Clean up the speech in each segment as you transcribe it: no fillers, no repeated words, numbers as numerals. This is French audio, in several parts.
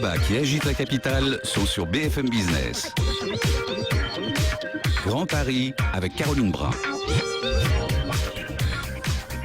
débats qui agitent la capitale sont sur BFM Business. Grand Paris avec Caroline Brun.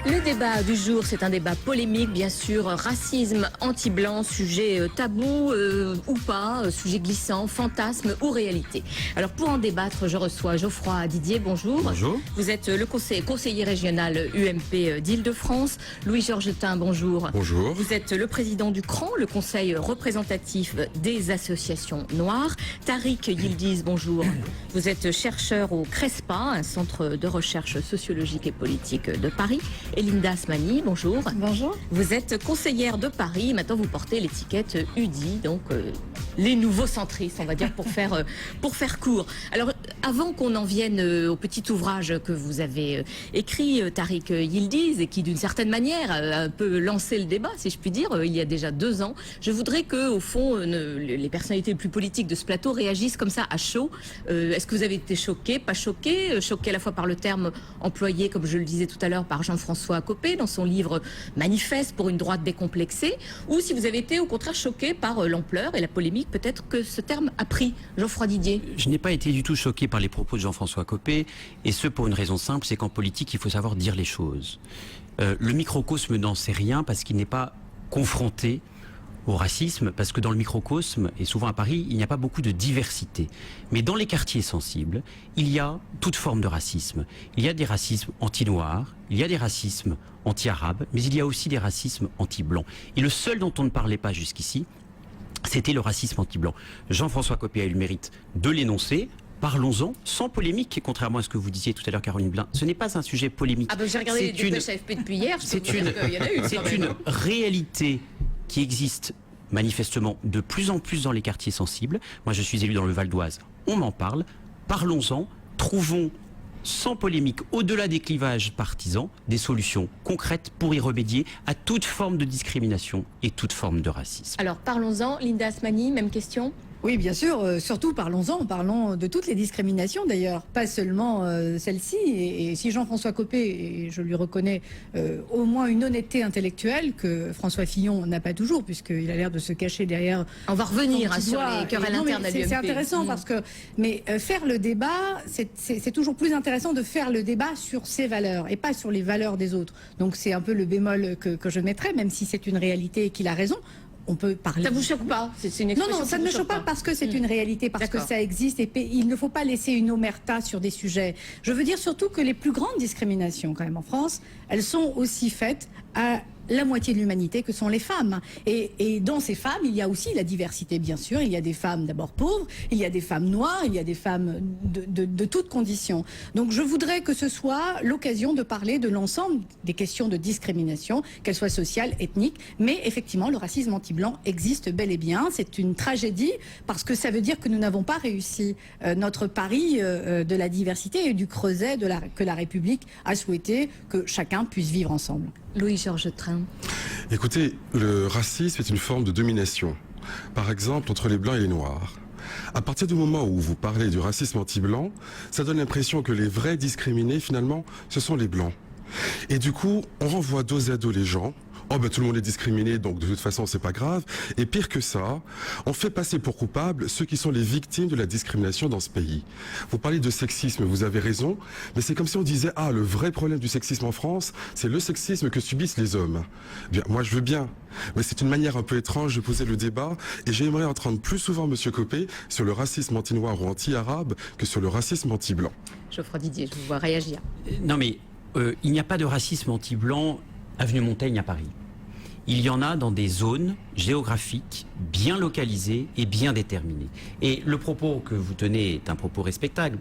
Le débat du jour, c'est un débat polémique, bien sûr. Racisme, anti-blanc, sujet tabou ou pas, sujet glissant, fantasme ou réalité. Alors pour en débattre, je reçois Geoffroy Didier, bonjour. Bonjour. Vous êtes le conseiller régional UMP d'Île-de-France. Louis-Georges Tin, bonjour. Bonjour. Vous êtes le président du CRAN, le conseil représentatif des associations noires. Tariq Yildiz, bonjour. Vous êtes chercheur au CRESPA, un centre de recherche sociologique et politique de Paris. Et Linda Asmani, bonjour. Bonjour. Vous êtes conseillère de Paris, maintenant vous portez l'étiquette UDI, donc les nouveaux centristes, on va dire, pour faire court. Alors, avant qu'on en vienne au petit ouvrage que vous avez écrit, Tariq Yildiz, et qui d'une certaine manière a un peu lancé le débat, si je puis dire, il y a déjà 2 ans, je voudrais que, au fond, les personnalités les plus politiques de ce plateau réagissent comme ça, à chaud. Est-ce que vous avez été choqué, pas choqué, choqué à la fois par le terme employé, comme je le disais tout à l'heure, par Jean-François Copé dans son livre Manifeste pour une droite décomplexée, ou si vous avez été au contraire choqué par l'ampleur et la polémique peut-être que ce terme a pris. Geoffroy Didier. Je n'ai pas été du tout choqué par les propos de Jean-François Copé, et ce pour une raison simple, c'est qu'en politique, il faut savoir dire les choses. Le microcosme n'en sait rien parce qu'il n'est pas confronté au racisme, parce que dans le microcosme, et souvent à Paris, il n'y a pas beaucoup de diversité. Mais dans les quartiers sensibles, il y a toute forme de racisme. Il y a des racismes anti-noirs, il y a des racismes anti-arabes, mais il y a aussi des racismes anti-blancs. Et le seul dont on ne parlait pas jusqu'ici, c'était le racisme anti-blanc. Jean-François Copé a eu le mérite de l'énoncer. Parlons-en, sans polémique, contrairement à ce que vous disiez tout à l'heure, Caroline Blin. Ce n'est pas un sujet polémique. Ah ben j'ai regardé les dépêches AFP depuis hier, c'est une réalité qui existe manifestement de plus en plus dans les quartiers sensibles. Moi, je suis élu dans le Val d'Oise. On m'en parle. Parlons-en. Trouvons, sans polémique, au-delà des clivages partisans, des solutions concrètes pour y remédier à toute forme de discrimination et toute forme de racisme. Alors, parlons-en. Linda Asmani, même question. Oui, bien sûr, surtout parlons-en, parlons de toutes les discriminations d'ailleurs, pas seulement celle-ci. Et si Jean-François Copé, et je lui reconnais au moins une honnêteté intellectuelle que François Fillon n'a pas toujours, puisqu'il a l'air de se cacher derrière... On va revenir sur les querelles internes à l'UMP. C'est intéressant parce que... Mais faire le débat, c'est toujours plus intéressant de faire le débat sur ses valeurs et pas sur les valeurs des autres. Donc c'est un peu le bémol que je mettrais, même si c'est une réalité et qu'il a raison. On peut parler. Ça vous choque pas? C'est une expression. Non, ça ne me choque pas parce que c'est une réalité, parce que ça existe et il ne faut pas laisser une omerta sur des sujets. Je veux dire surtout que les plus grandes discriminations quand même en France, elles sont aussi faites à la moitié de l'humanité que sont les femmes. Et dans ces femmes, il y a aussi la diversité, bien sûr. Il y a des femmes d'abord pauvres, il y a des femmes noires, il y a des femmes de toutes conditions. Donc je voudrais que ce soit l'occasion de parler de l'ensemble des questions de discrimination, qu'elles soient sociales, ethniques. Mais effectivement, le racisme anti-blanc existe bel et bien. C'est une tragédie parce que ça veut dire que nous n'avons pas réussi notre pari de la diversité et du creuset que la République a souhaité que chacun puisse vivre ensemble. Louis-Georges Tin. Écoutez, le racisme est une forme de domination. Par exemple, entre les blancs et les noirs. À partir du moment où vous parlez du racisme anti-blanc, ça donne l'impression que les vrais discriminés, finalement, ce sont les blancs. Et du coup, on renvoie dos à dos les gens. Oh ben tout le monde est discriminé, donc de toute façon c'est pas grave. Et pire que ça, on fait passer pour coupables ceux qui sont les victimes de la discrimination dans ce pays. Vous parlez de sexisme, vous avez raison, mais c'est comme si on disait ah le vrai problème du sexisme en France, c'est le sexisme que subissent les hommes. Bien, moi je veux bien, mais c'est une manière un peu étrange de poser le débat, et j'aimerais entendre plus souvent Monsieur Copé sur le racisme anti-noir ou anti-arabe que sur le racisme anti-blanc. Geoffroy Didier, je vous vois réagir. Non mais il n'y a pas de racisme anti-blanc avenue Montaigne à Paris. Il y en a dans des zones géographiques bien localisées et bien déterminées. Et le propos que vous tenez est un propos respectable,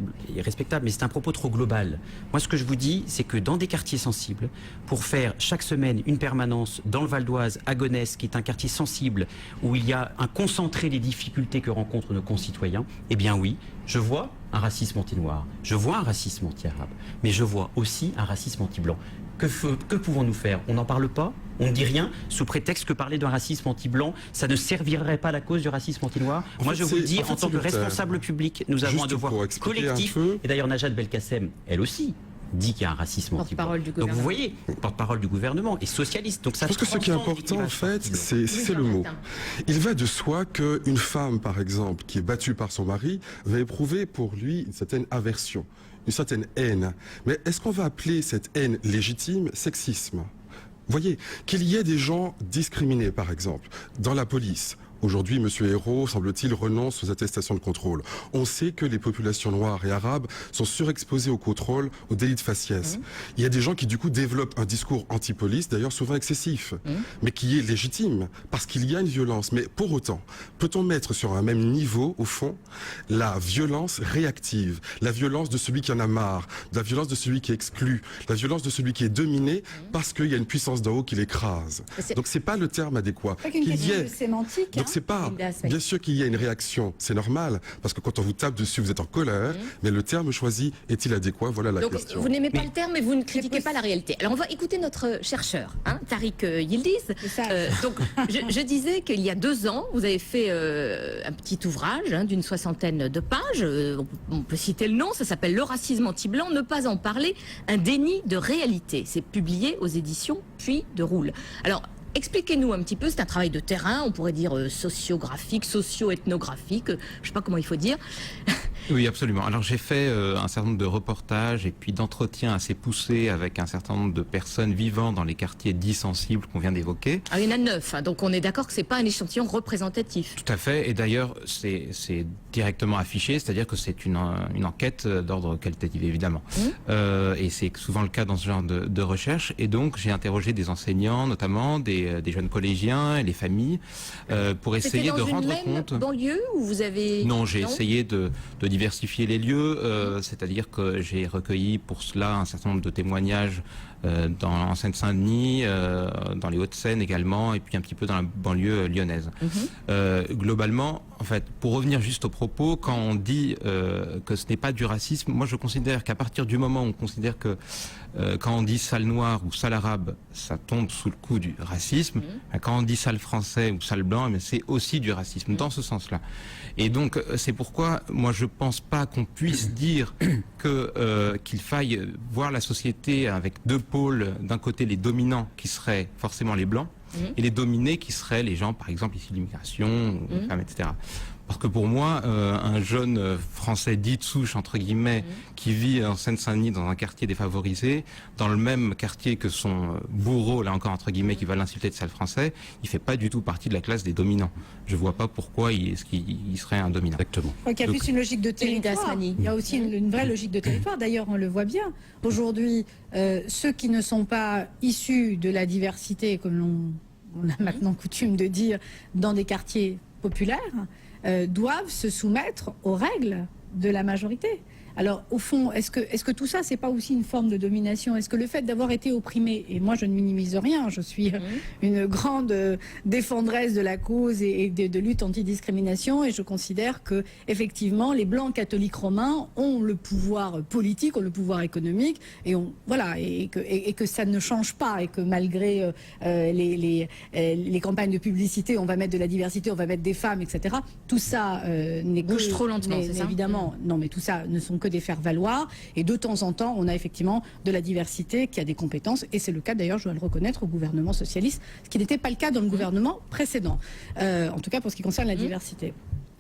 mais c'est un propos trop global. Moi, ce que je vous dis, c'est que dans des quartiers sensibles, pour faire chaque semaine une permanence dans le Val d'Oise, à Gonesse, qui est un quartier sensible, où il y a un concentré des difficultés que rencontrent nos concitoyens, eh bien oui, je vois un racisme anti-noir, je vois un racisme anti-arabe, mais je vois aussi un racisme anti-blanc. Que pouvons-nous faire? On n'en parle pas? On ne dit rien sous prétexte que parler d'un racisme anti-blanc, ça ne servirait pas à la cause du racisme anti-noir. Moi, je vous le dis, en tant que responsable public, nous avons un devoir collectif. Et d'ailleurs, Najat Belkacem, elle aussi, dit qu'il y a un racisme anti-blanc. Porte-parole du Donc vous gouvernement. voyez, porte-parole du gouvernement et socialiste. Donc ça Parce que ce qui est important, en fait, c'est le mot. Il va de soi qu'une femme, par exemple, qui est battue par son mari, va éprouver pour lui une certaine aversion, une certaine haine. Mais est-ce qu'on va appeler cette haine légitime sexisme ? Voyez, qu'il y ait des gens discriminés, par exemple, dans la police. Aujourd'hui, M. Hérault, semble-t-il, renonce aux attestations de contrôle. On sait que les populations noires et arabes sont surexposées au contrôle, au délit de faciès. Il y a des gens qui, du coup, développent un discours anti-police, d'ailleurs souvent excessif, mais qui est légitime, parce qu'il y a une violence. Mais pour autant, peut-on mettre sur un même niveau, au fond, la violence réactive, la violence de celui qui en a marre, la violence de celui qui est exclu, la violence de celui qui est dominé, parce qu'il y a une puissance d'en haut qui l'écrase. Donc c'est pas le terme adéquat. C'est pas qu'une question de sémantique. Donc c'est pas, bien sûr qu'il y a une réaction, c'est normal, parce que quand on vous tape dessus, vous êtes en colère, mais le terme choisi est-il adéquat? Voilà la Donc, question. vous n'aimez pas le terme, mais vous ne critiquez pas la réalité. Alors, on va écouter notre chercheur, Tariq Yildiz. Donc, je disais qu'il y a 2 ans, vous avez fait un petit ouvrage d'une 60aine de pages. On peut citer le nom, ça s'appelle « Le racisme anti-blanc, ne pas en parler, un déni de réalité ». C'est publié aux éditions Puy de Roule. Alors, expliquez-nous un petit peu, c'est un travail de terrain, on pourrait dire sociographique, socio-ethnographique, je ne sais pas comment il faut dire. Oui, absolument. Alors j'ai fait un certain nombre de reportages et puis d'entretiens assez poussés avec un certain nombre de personnes vivant dans les quartiers dits sensibles qu'on vient d'évoquer. Ah, il y en a 9, donc on est d'accord que ce n'est pas un échantillon représentatif. Tout à fait, et d'ailleurs c'est directement affiché, c'est-à-dire que c'est une enquête d'ordre qualitatif évidemment. Et c'est souvent le cas dans ce genre de recherche. Et donc j'ai interrogé des enseignants, notamment des jeunes collégiens et les familles, pour essayer de rendre compte... C'était dans une même banlieue où vous avez... Non, j'ai essayé de diversifier les lieux, c'est-à-dire que j'ai recueilli pour cela un certain nombre de témoignages en Seine-Saint-Denis, dans les Hauts-de-Seine également, et puis un petit peu dans la banlieue lyonnaise. Globalement, en fait, pour revenir juste au propos, quand on dit que ce n'est pas du racisme, moi je considère qu'à partir du moment où on considère que quand on dit sale noir ou sale arabe, ça tombe sous le coup du racisme, quand on dit sale français ou sale blanc, mais c'est aussi du racisme, dans ce sens-là. Et donc, c'est pourquoi, moi, je pense pas qu'on puisse dire qu'il faille voir la société avec 2 pôles. D'un côté, les dominants, qui seraient forcément les blancs, et les dominés, qui seraient les gens, par exemple, issus de l'immigration, les femmes, etc. Parce que pour moi, un jeune Français dit de souche, entre guillemets, qui vit en Seine-Saint-Denis dans un quartier défavorisé, dans le même quartier que son bourreau, là encore, entre guillemets, qui va l'insulter de sale français, il fait pas du tout partie de la classe des dominants. Je vois pas pourquoi il serait un dominant. Exactement. Donc il y a plus une logique de territoire. Il y a aussi une vraie logique de territoire. D'ailleurs, on le voit bien. Aujourd'hui, ceux qui ne sont pas issus de la diversité, comme on a maintenant coutume de dire, dans des quartiers populaires, doivent se soumettre aux règles de la majorité. Alors, au fond, est-ce que tout ça, c'est pas aussi une forme de domination? Est-ce que le fait d'avoir été opprimé, et moi je ne minimise rien, je suis une grande défendresse de la cause et de lutte anti-discrimination, et je considère que effectivement les blancs catholiques romains ont le pouvoir politique, ont le pouvoir économique, et que ça ne change pas, et que malgré les campagnes de publicité, on va mettre de la diversité, on va mettre des femmes, etc. Tout ça n'est que... Bouge trop lentement, c'est ça? Évidemment, non, mais tout ça ne sont que des faire-valoir, et de temps en temps on a effectivement de la diversité qui a des compétences, et c'est le cas d'ailleurs, je dois le reconnaître, au gouvernement socialiste, ce qui n'était pas le cas dans le gouvernement précédent, en tout cas pour ce qui concerne la diversité.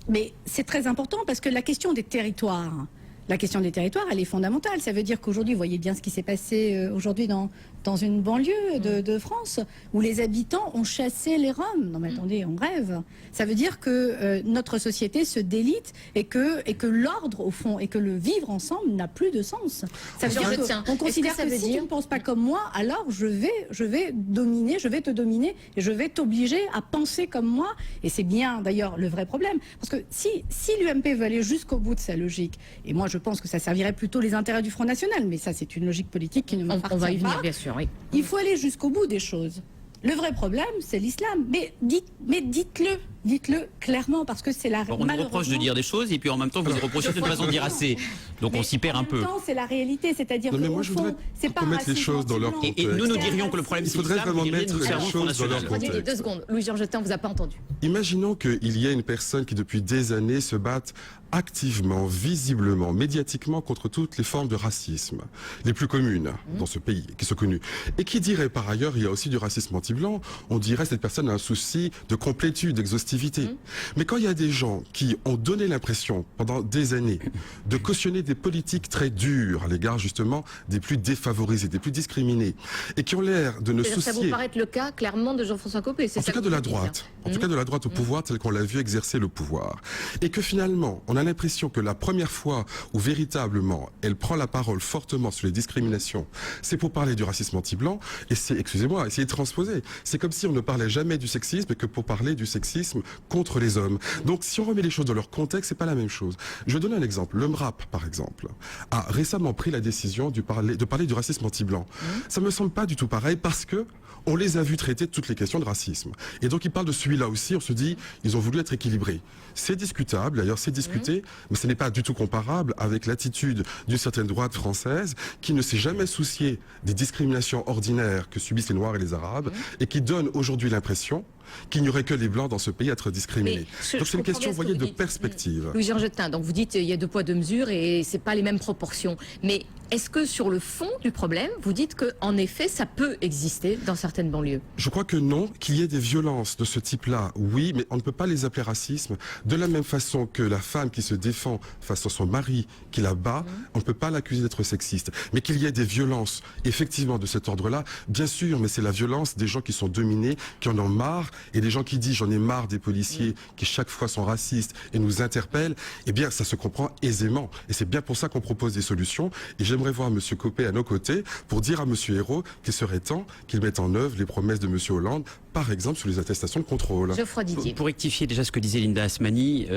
Mais c'est très important parce que la question des territoires, elle est fondamentale. Ça veut dire qu'aujourd'hui, vous voyez bien ce qui s'est passé aujourd'hui dans une banlieue de France, où les habitants ont chassé les Roms. Non mais attendez, on rêve. Ça veut dire que notre société se délite et que l'ordre, au fond, et que le vivre ensemble n'a plus de sens. Ça veut dire qu'on considère que si tu ne penses pas comme moi, alors je vais dominer, je vais te dominer, et je vais t'obliger à penser comme moi. Et c'est bien d'ailleurs le vrai problème. Parce que si l'UMP veut aller jusqu'au bout de sa logique, et moi je pense que ça servirait plutôt les intérêts du Front National, mais ça c'est une logique politique qui ne m'appartient pas. On va y venir, bien sûr, oui. Il faut aller jusqu'au bout des choses. Le vrai problème, c'est l'islam. Mais dites-le. Dites-le clairement, parce que c'est la Bon, on nous reproche de dire des choses et puis en même temps vous nous reprochez de ne pas en dire assez. Donc on s'y perd un peu. En même temps, c'est la réalité, c'est-à-dire Non, mais moi, qu'au je voudrais fond, c'est pas qu'on mette les choses dans leur Et nous, nous dirions que le problème, Il c'est faudrait l'islam, vraiment vous diriez, mettre nous les servons choses Front dans leur National. Attendez, 2 secondes. Louis Georgetin, vous a pas entendu. Imaginons qu'il y ait une personne qui depuis des années se batte activement, visiblement, médiatiquement contre toutes les formes de racisme, les plus communes dans ce pays, qui sont connues. Et qui dirait par ailleurs, il y a aussi du racisme anti-blanc, on dirait cette personne a un souci de complétude, d'exhaustivité. Mais quand il y a des gens qui ont donné l'impression pendant des années de cautionner des politiques très dures à l'égard justement des plus défavorisés, des plus discriminés, et qui ont l'air de ne Ça vous soucier... paraît être le cas, clairement, de Jean-François Copé, c'est En ça tout cas que de vous la dites, droite, hein. en tout cas de la droite au pouvoir tel qu'on l'a vu exercer le pouvoir. Et que finalement, on a l'impression que la première fois où véritablement elle prend la parole fortement sur les discriminations, c'est pour parler du racisme anti-blanc, et c'est, excusez-moi, essayer de transposer. C'est comme si on ne parlait jamais du sexisme que pour parler du sexisme contre les hommes. Donc si on remet les choses dans leur contexte, c'est pas la même chose. Je vais donner un exemple. Le MRAP, par exemple, a récemment pris la décision de parler du racisme anti-blanc. Ça me semble pas du tout pareil parce que on les a vus traiter de toutes les questions de racisme. Et donc ils parlent de celui-là aussi, on se dit, ils ont voulu être équilibrés. C'est discutable, d'ailleurs c'est discuté, mais ce n'est pas du tout comparable avec l'attitude d'une certaine droite française qui ne s'est jamais souciée des discriminations ordinaires que subissent les Noirs et les Arabes et qui donne aujourd'hui l'impression qu'il n'y aurait que les Blancs dans ce pays à être discriminés. Donc c'est une question, vous voyez, de perspective. Louis Georgetin, donc vous dites il y a 2 poids 2 mesures et c'est pas les mêmes proportions. Mais est-ce que sur le fond du problème, vous dites que en effet ça peut exister dans certaines banlieues? Je crois que non, qu'il y ait des violences de ce type-là, oui, mais on ne peut pas les appeler racisme. De la même façon que la femme qui se défend face à son mari qui la bat, on ne peut pas l'accuser d'être sexiste. Mais qu'il y ait des violences, effectivement, de cet ordre-là, bien sûr, mais c'est la violence des gens qui sont dominés, qui en ont marre, et des gens qui disent j'en ai marre des policiers qui chaque fois sont racistes et nous interpellent, eh bien ça se comprend aisément. Et c'est bien pour ça qu'on propose des solutions. Et j'aimerais voir M. Copé à nos côtés pour dire à M. Hérault qu'il serait temps qu'il mette en œuvre les promesses de M. Hollande, par exemple sur les attestations de contrôle. Geoffroy Didier. Pour rectifier déjà ce que disait Linda Asmani,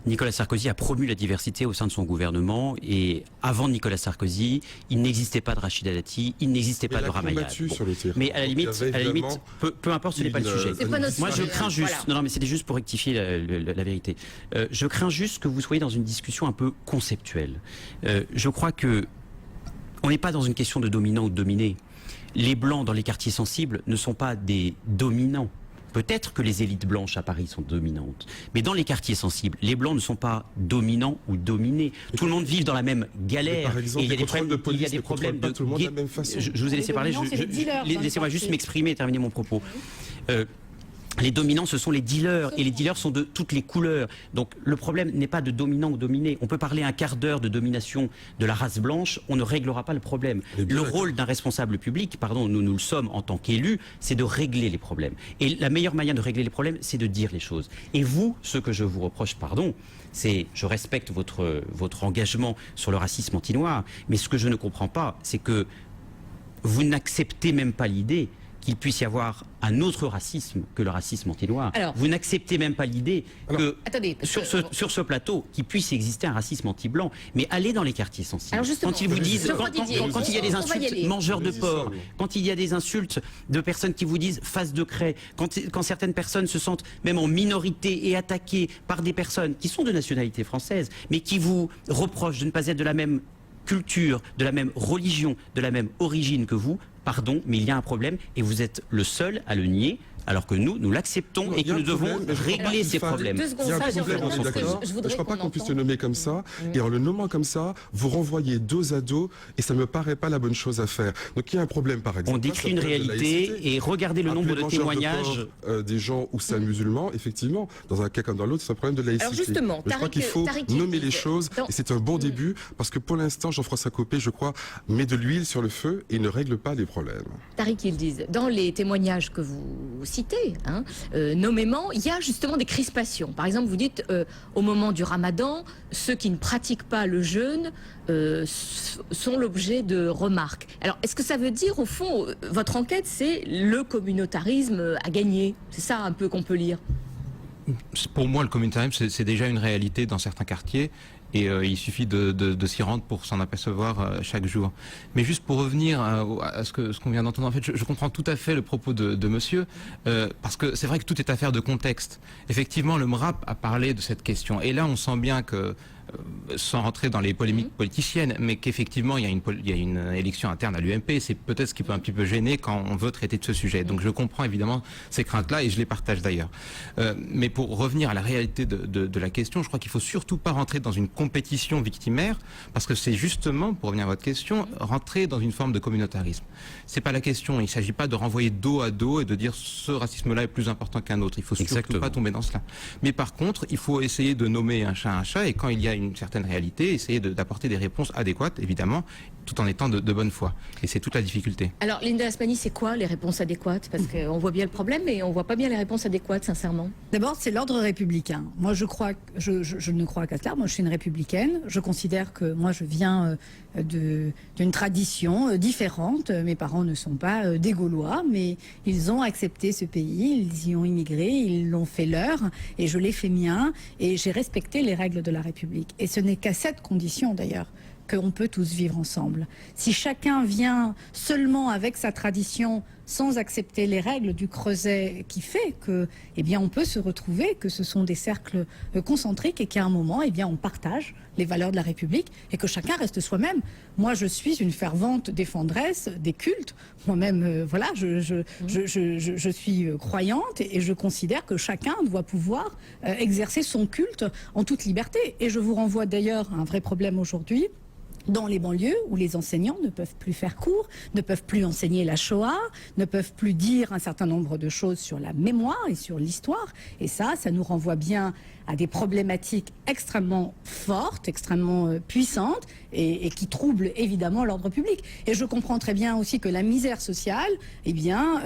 Nicolas Sarkozy a promu la diversité au sein de son gouvernement et avant Nicolas Sarkozy, il n'existait pas de Rachida Dati, il n'existait pas de Ramayad. Bon. Mais à la limite, peu importe, ce n'est pas le sujet. Moi, je crains juste. Voilà. Non, mais c'était juste pour rectifier la vérité. Je crains juste que vous soyez dans une discussion un peu conceptuelle. Je crois que on n'est pas dans une question de dominant ou de dominé. Les blancs dans les quartiers sensibles ne sont pas des dominants. Peut-être que les élites blanches à Paris sont dominantes, mais dans les quartiers sensibles, les blancs ne sont pas dominants ou dominés. Tout le monde vit dans la même galère. Par exemple, et il y a des problèmes de tout le monde de la même façon. Je vous ai laissé parler. Laissez-moi juste m'exprimer et terminer mon propos. Les dominants, ce sont les dealers, et les dealers sont de toutes les couleurs. Donc le problème n'est pas de dominant ou dominé. On peut parler un quart d'heure de domination de la race blanche, on ne réglera pas le problème. Le rôle d'un responsable public, pardon, nous le sommes en tant qu'élus, c'est de régler les problèmes. Et la meilleure manière de régler les problèmes, c'est de dire les choses. Et vous, ce que je vous reproche, pardon, c'est, je respecte votre engagement sur le racisme anti-noir, mais ce que je ne comprends pas, c'est que vous n'acceptez même pas l'idée qu'il puisse y avoir un autre racisme que le racisme anti-noir. Vous n'acceptez même pas l'idée que sur ce plateau, qu'il puisse exister un racisme anti-blanc. Mais allez dans les quartiers sensibles. Quand ils vous disent, quand il y a des insultes mangeurs de porc, quand il y a des insultes de personnes qui vous disent face de craie, quand certaines personnes se sentent même en minorité et attaquées par des personnes qui sont de nationalité française, mais qui vous reprochent de ne pas être de la même culture, de la même religion, de la même origine que vous, pardon, mais il y a un problème et vous êtes le seul à le nier, alors que nous l'acceptons et que nous devons régler ces problèmes. Il y a un problème, on est d'accord. Je ne crois pas qu'on puisse le nommer comme ça. Et en le nommant comme ça, vous renvoyez dos à dos et ça ne me paraît pas la bonne chose à faire. Donc il y a un problème, par exemple. On décrit une réalité et regardez le nombre de témoignages. Des gens ou c'est musulmans, effectivement, dans un cas comme dans l'autre, c'est un problème de laïcité. Alors justement, je crois qu'il faut nommer les choses et c'est un bon début parce que pour l'instant, Jean-François Copé, je crois, met de l'huile sur le feu et ne règle pas les problèmes. Tariq Yildiz, dans les témoignages que vous citez, nommément, il y a justement des crispations. Par exemple, vous dites, au moment du ramadan, ceux qui ne pratiquent pas le jeûne sont l'objet de remarques. Alors, est-ce que ça veut dire, au fond, votre enquête, c'est le communautarisme à gagner? C'est ça un peu qu'on peut lire? Pour moi, le communautarisme, c'est déjà une réalité dans certains quartiers. Et il suffit de s'y rendre pour s'en apercevoir chaque jour. Mais juste pour revenir à ce qu'on vient d'entendre, en fait, je comprends tout à fait le propos de monsieur, parce que c'est vrai que tout est affaire de contexte. Effectivement, le MRAP a parlé de cette question. Et là, on sent bien que, sans rentrer dans les polémiques politiciennes, mais qu'effectivement, il y a une élection interne à l'UMP. C'est peut-être ce qui peut un petit peu gêner quand on veut traiter de ce sujet. Donc je comprends évidemment ces craintes-là et je les partage d'ailleurs. Mais pour revenir à la réalité de la question, je crois qu'il faut surtout pas rentrer dans une compétition victimaire, parce que c'est justement, pour revenir à votre question, rentrer dans une forme de communautarisme. C'est pas la question. Il s'agit pas de renvoyer dos à dos et de dire ce racisme-là est plus important qu'un autre. Il faut surtout pas tomber dans cela. Mais par contre, il faut essayer de nommer un chat, et quand il y a une certaine réalité, essayer d'apporter des réponses adéquates, évidemment, tout en étant de bonne foi. Et c'est toute la difficulté. Alors, Linda Asmani, c'est quoi les réponses adéquates? Parce qu'on voit bien le problème, mais on voit pas bien les réponses adéquates, sincèrement. D'abord, c'est l'ordre républicain. Moi, je ne crois qu'à cela. Moi, je suis une républicaine. Je considère que moi, je viens d'une tradition différente. Mes parents ne sont pas des Gaulois, mais ils ont accepté ce pays, ils y ont immigré, ils l'ont fait leur, et je l'ai fait mien, et j'ai respecté les règles de la République. Et ce n'est qu'à cette condition, d'ailleurs, qu'on peut tous vivre ensemble. Si chacun vient seulement avec sa tradition, sans accepter les règles du creuset qui fait que, eh bien, on peut se retrouver, que ce sont des cercles concentriques et qu'à un moment, eh bien, on partage les valeurs de la République et que chacun reste soi-même. Moi, je suis une fervente défendresse des cultes. Moi-même, voilà, je suis croyante et je considère que chacun doit pouvoir exercer son culte en toute liberté. Et je vous renvoie d'ailleurs à un vrai problème aujourd'hui, dans les banlieues où les enseignants ne peuvent plus faire cours, ne peuvent plus enseigner la Shoah, ne peuvent plus dire un certain nombre de choses sur la mémoire et sur l'histoire. Et ça nous renvoie bien à des problématiques extrêmement fortes, extrêmement puissantes et qui troublent évidemment l'ordre public. Et je comprends très bien aussi que la misère sociale, eh bien,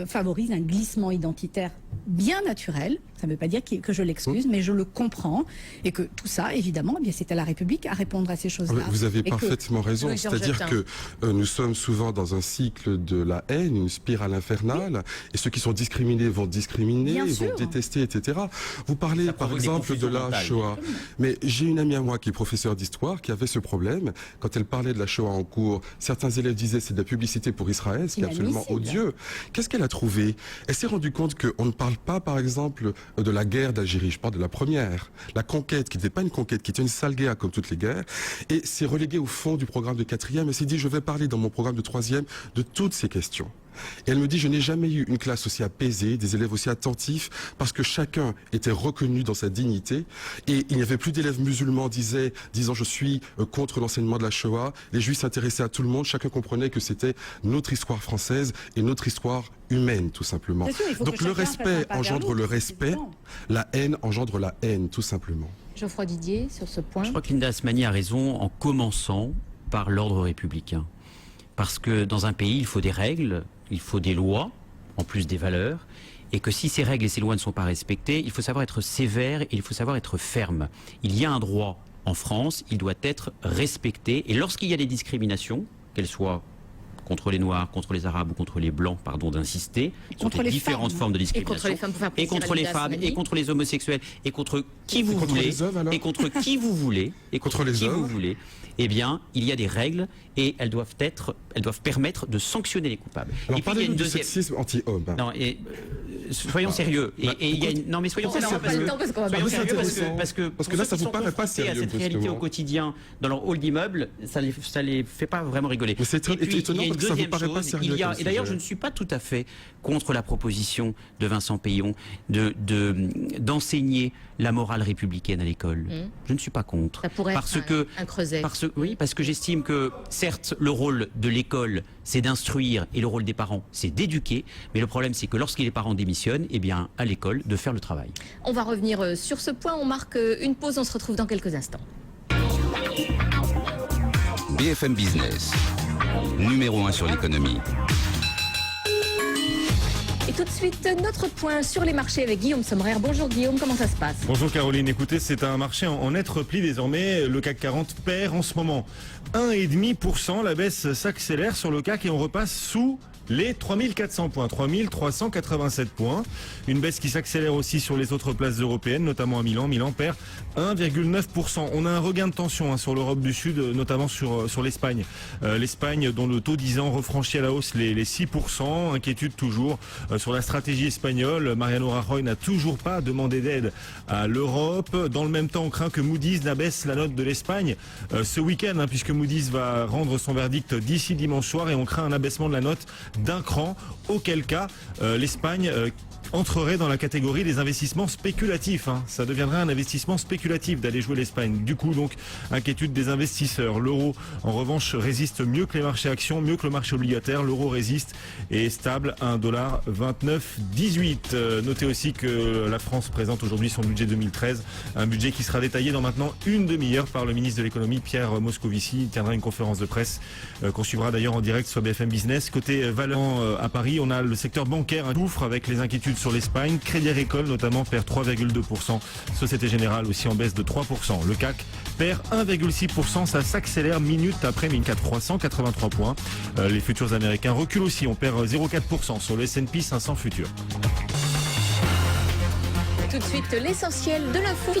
favorise un glissement identitaire bien naturel. Ça ne veut pas dire que je l'excuse, mais je le comprends. Et que tout ça, évidemment, eh bien, c'est à la République à répondre à ces choses-là. Vous avez parfaitement raison. C'est-à-dire que nous sommes souvent dans un cycle de la haine, une spirale infernale. Oui. Et ceux qui sont discriminés vont discriminer, vont détester, etc. Vous parlez, par exemple, de la Shoah. Mais j'ai une amie à moi qui est professeure d'histoire qui avait ce problème. Quand elle parlait de la Shoah en cours, certains élèves disaient c'est de la publicité pour Israël, ce qui est absolument odieux. Qu'est-ce qu'elle a trouvé? Elle s'est rendue compte qu'on ne parle pas, par exemple, de la guerre d'Algérie. Je parle de la première. La conquête, qui n'était pas une conquête, qui était une sale guerre comme toutes les guerres. Et c'est relégué au fond du programme de 4e. Elle s'est dit, je vais parler dans mon programme de 3e de toutes ces questions. Et elle me dit, je n'ai jamais eu une classe aussi apaisée, des élèves aussi attentifs, parce que chacun était reconnu dans sa dignité. Et il n'y avait plus d'élèves musulmans disant je suis contre l'enseignement de la Shoah. Les juifs s'intéressaient à tout le monde. Chacun comprenait que c'était notre histoire française et notre histoire humaine, tout simplement. Sûr, donc le respect engendre le respect, la haine engendre la haine, tout simplement. Geoffroy Didier, sur ce point. Je crois que Linda Asmani a raison en commençant par l'ordre républicain. Parce que dans un pays, il faut des règles, il faut des lois, en plus des valeurs, et que si ces règles et ces lois ne sont pas respectées, il faut savoir être sévère et il faut savoir être ferme. Il y a un droit en France, il doit être respecté, et lorsqu'il y a des discriminations, qu'elles soient contre les Noirs, contre les Arabes ou contre les Blancs, pardon d'insister, sur les différentes formes de discrimination, et contre les femmes, et contre les homosexuels, et contre qui vous voulez, et contre qui vous voulez, et contre qui vous voulez, eh bien, il y a des règles et elles doivent permettre de sanctionner les coupables. Alors, parlez-nous du sexisme anti-homme. Non, et soyons sérieux. Non, mais soyons sérieux parce que là, ça vous paraît pas sérieux. À cette réalité au quotidien, dans leur hall d'immeuble, ça les fait pas vraiment rigoler. Mais c'est étonnant parce que ça vous paraît pas sérieux. Et d'ailleurs, je ne suis pas tout à fait contre la proposition de Vincent Peillon d'enseigner la morale républicaine à l'école. Je ne suis pas contre. Ça pourrait être un creuset. Oui, parce que j'estime que, certes, le rôle de l'école, c'est d'instruire, et le rôle des parents, c'est d'éduquer. Mais le problème, c'est que lorsque les parents démissionnent, eh bien, à l'école, de faire le travail. On va revenir sur ce point. On marque une pause. On se retrouve dans quelques instants. BFM Business, numéro 1 sur l'économie. Et tout de suite, notre point sur les marchés avec Guillaume Sommerer. Bonjour Guillaume, comment ça se passe? Bonjour Caroline, écoutez, c'est un marché en net repli désormais. Le CAC 40 perd en ce moment 1,5%. La baisse s'accélère sur le CAC et on repasse sous les 3400 points, 3387 points. Une baisse qui s'accélère aussi sur les autres places européennes, notamment à Milan. Milan perd 1,9%. On a un regain de tension sur l'Europe du Sud, notamment sur l'Espagne. L'Espagne dont le taux 10 ans refranchit à la hausse les 6%. Inquiétude toujours sur la stratégie espagnole. Mariano Rajoy n'a toujours pas demandé d'aide à l'Europe. Dans le même temps, on craint que Moody's n'abaisse la note de l'Espagne ce week-end, puisque Moody's va rendre son verdict d'ici dimanche soir, et on craint un abaissement de la note d'un cran, auquel cas l'Espagne entrerait dans la catégorie des investissements spéculatifs. Ça deviendrait un investissement spéculatif d'aller jouer l'Espagne. Du coup, donc, inquiétude des investisseurs. L'euro, en revanche, résiste mieux que les marchés actions, mieux que le marché obligataire. L'euro résiste et est stable à 1,2918. Notez aussi que la France présente aujourd'hui son budget 2013, un budget qui sera détaillé dans maintenant une demi-heure par le ministre de l'économie, Pierre Moscovici. Il tiendra une conférence de presse qu'on suivra d'ailleurs en direct sur BFM Business. Côté valeur à Paris, on a le secteur bancaire qui souffre avec les inquiétudes sur l'Espagne. Crédit Agricole notamment perd 3,2%. Société Générale aussi en baisse de 3%. Le CAC perd 1,6%. Ça s'accélère minute après minute, 383 points. Les futurs américains reculent aussi. On perd 0,4% sur le S&P 500 futurs. Tout de suite, l'essentiel de l'info.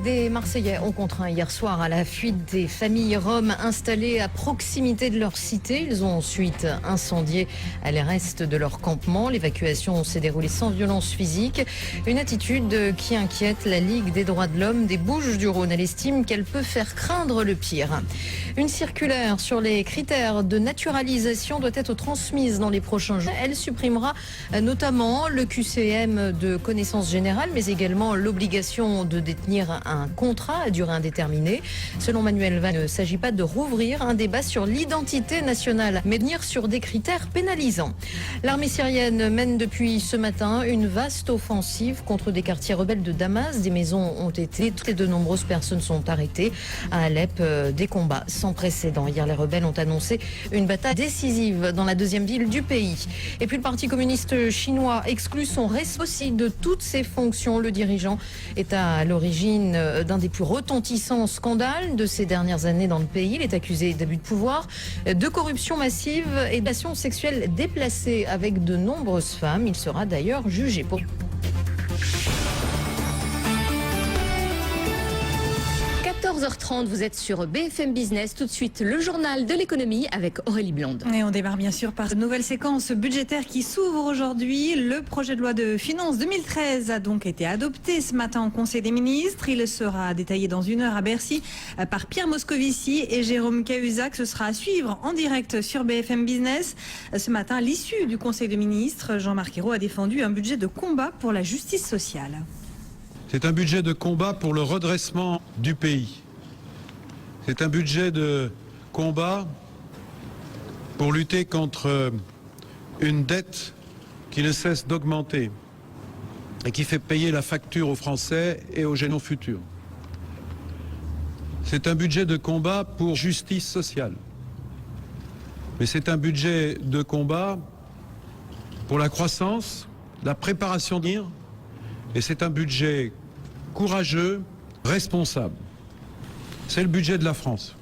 Des Marseillais ont contraint hier soir à la fuite des familles roms installées à proximité de leur cité. Ils ont ensuite incendié les restes de leur campement. L'évacuation s'est déroulée sans violence physique. Une attitude qui inquiète la Ligue des droits de l'homme des Bouches-du-Rhône. Elle estime qu'elle peut faire craindre le pire. Une circulaire sur les critères de naturalisation doit être transmise dans les prochains jours. Elle supprimera notamment le QCM de connaissance générale, mais également l'obligation de détenir un contrat à durée indéterminée. Selon Manuel Valls, il ne s'agit pas de rouvrir un débat sur l'identité nationale, mais de venir sur des critères pénalisants. L'armée syrienne mène depuis ce matin une vaste offensive contre des quartiers rebelles de Damas. Des maisons ont été détruites et de nombreuses personnes sont arrêtées. À Alep, des combats sans précédent. Hier, les rebelles ont annoncé une bataille décisive dans la deuxième ville du pays. Et puis le Parti communiste chinois exclut son responsable de toutes ses fonctions. Le dirigeant est à l'origine d'un des plus retentissants scandales de ces dernières années dans le pays. Il est accusé d'abus de pouvoir, de corruption massive et d'agression sexuelle déplacée avec de nombreuses femmes. Il sera d'ailleurs jugé pour... 14h30, vous êtes sur BFM Business. Tout de suite, le journal de l'économie avec Aurélie Blonde. Et on démarre bien sûr par une nouvelle séquence budgétaire qui s'ouvre aujourd'hui. Le projet de loi de finances 2013 a donc été adopté ce matin au Conseil des ministres. Il sera détaillé dans une heure à Bercy par Pierre Moscovici et Jérôme Cahuzac. Ce sera à suivre en direct sur BFM Business. Ce matin, à l'issue du Conseil des ministres, Jean-Marc Ayrault a défendu un budget de combat pour la justice sociale. C'est un budget de combat pour le redressement du pays. C'est un budget de combat pour lutter contre une dette qui ne cesse d'augmenter et qui fait payer la facture aux Français et aux générations futures. C'est un budget de combat pour justice sociale. Mais c'est un budget de combat pour la croissance, la préparation d'ir, et c'est un budget courageux, responsable. C'est le budget de la France.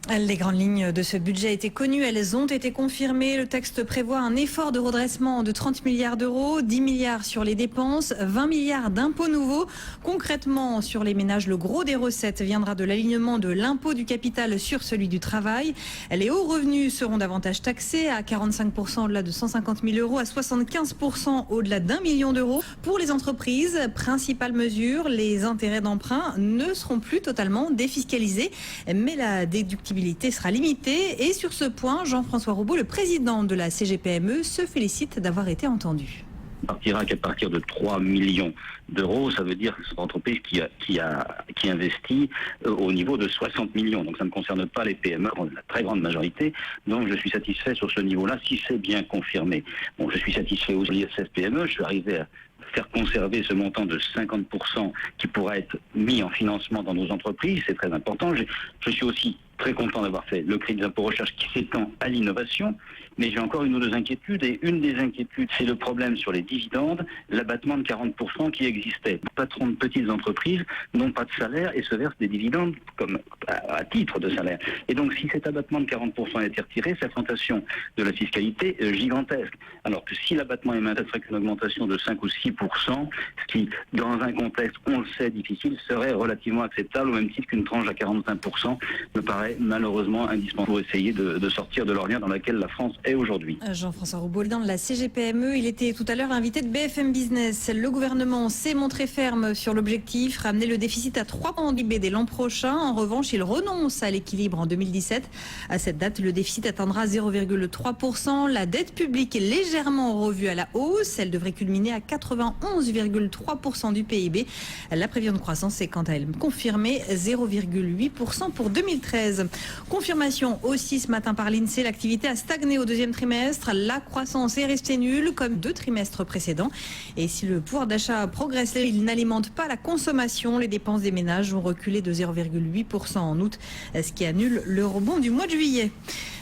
Les grandes lignes de ce budget étaient connues, elles ont été confirmées. Le texte prévoit un effort de redressement de 30 milliards d'euros, 10 milliards sur les dépenses, 20 milliards d'impôts nouveaux. Concrètement, sur les ménages, le gros des recettes viendra de l'alignement de l'impôt du capital sur celui du travail. Les hauts revenus seront davantage taxés, à 45% au-delà de 150 000 euros, à 75% au-delà d'1 million d'euros. Pour les entreprises, principale mesure, les intérêts d'emprunt ne seront plus totalement défiscalisés, mais la déductibilité sera limitée. Et sur ce point, Jean-François Roubaud, le président de la CGPME, se félicite d'avoir été entendu. On partira qu'à partir de 3 millions d'euros, ça veut dire que c'est une entreprise qui investit au niveau de 60 millions. Donc ça ne concerne pas les PME, la très grande majorité. Donc je suis satisfait sur ce niveau-là, si c'est bien confirmé. Bon, je suis satisfait aussi de l'ISF PME, je suis arrivé à faire conserver ce montant de 50% qui pourra être mis en financement dans nos entreprises, c'est très important. Je suis aussi très content d'avoir fait le crédit d'impôt recherche qui s'étend à l'innovation, mais j'ai encore une ou deux inquiétudes, et une des inquiétudes, c'est le problème sur les dividendes, l'abattement de 40% qui existait. Les patrons de petites entreprises n'ont pas de salaire et se versent des dividendes comme à titre de salaire. Et donc si cet abattement de 40% était retiré, c'est l'augmentation de la fiscalité gigantesque. Alors que si l'abattement est maintenu, ça serait qu'une augmentation de 5 ou 6%, ce qui, dans un contexte, on le sait, difficile, serait relativement acceptable, au même titre qu'une tranche à 45% me paraît malheureusement indispensable pour essayer de sortir de l'ornière dans laquelle la France est aujourd'hui. Jean-François Roubaudin de la CGPME, il était tout à l'heure l'invité de BFM Business. Le gouvernement s'est montré ferme sur l'objectif, ramener le déficit à 3% du PIB dès l'an prochain. En revanche, il renonce à l'équilibre en 2017. À cette date, le déficit atteindra 0,3%. La dette publique est légèrement revue à la hausse. Elle devrait culminer à 91,3% du PIB. La prévision de croissance est quant à elle confirmée, 0,8% pour 2013. Confirmation aussi ce matin par l'INSEE, l'activité a stagné au deuxième trimestre. La croissance est restée nulle comme 2 trimestres précédents. Et si le pouvoir d'achat progresse, il n'alimente pas la consommation. Les dépenses des ménages ont reculé de 0,8% en août, ce qui annule le rebond du mois de juillet.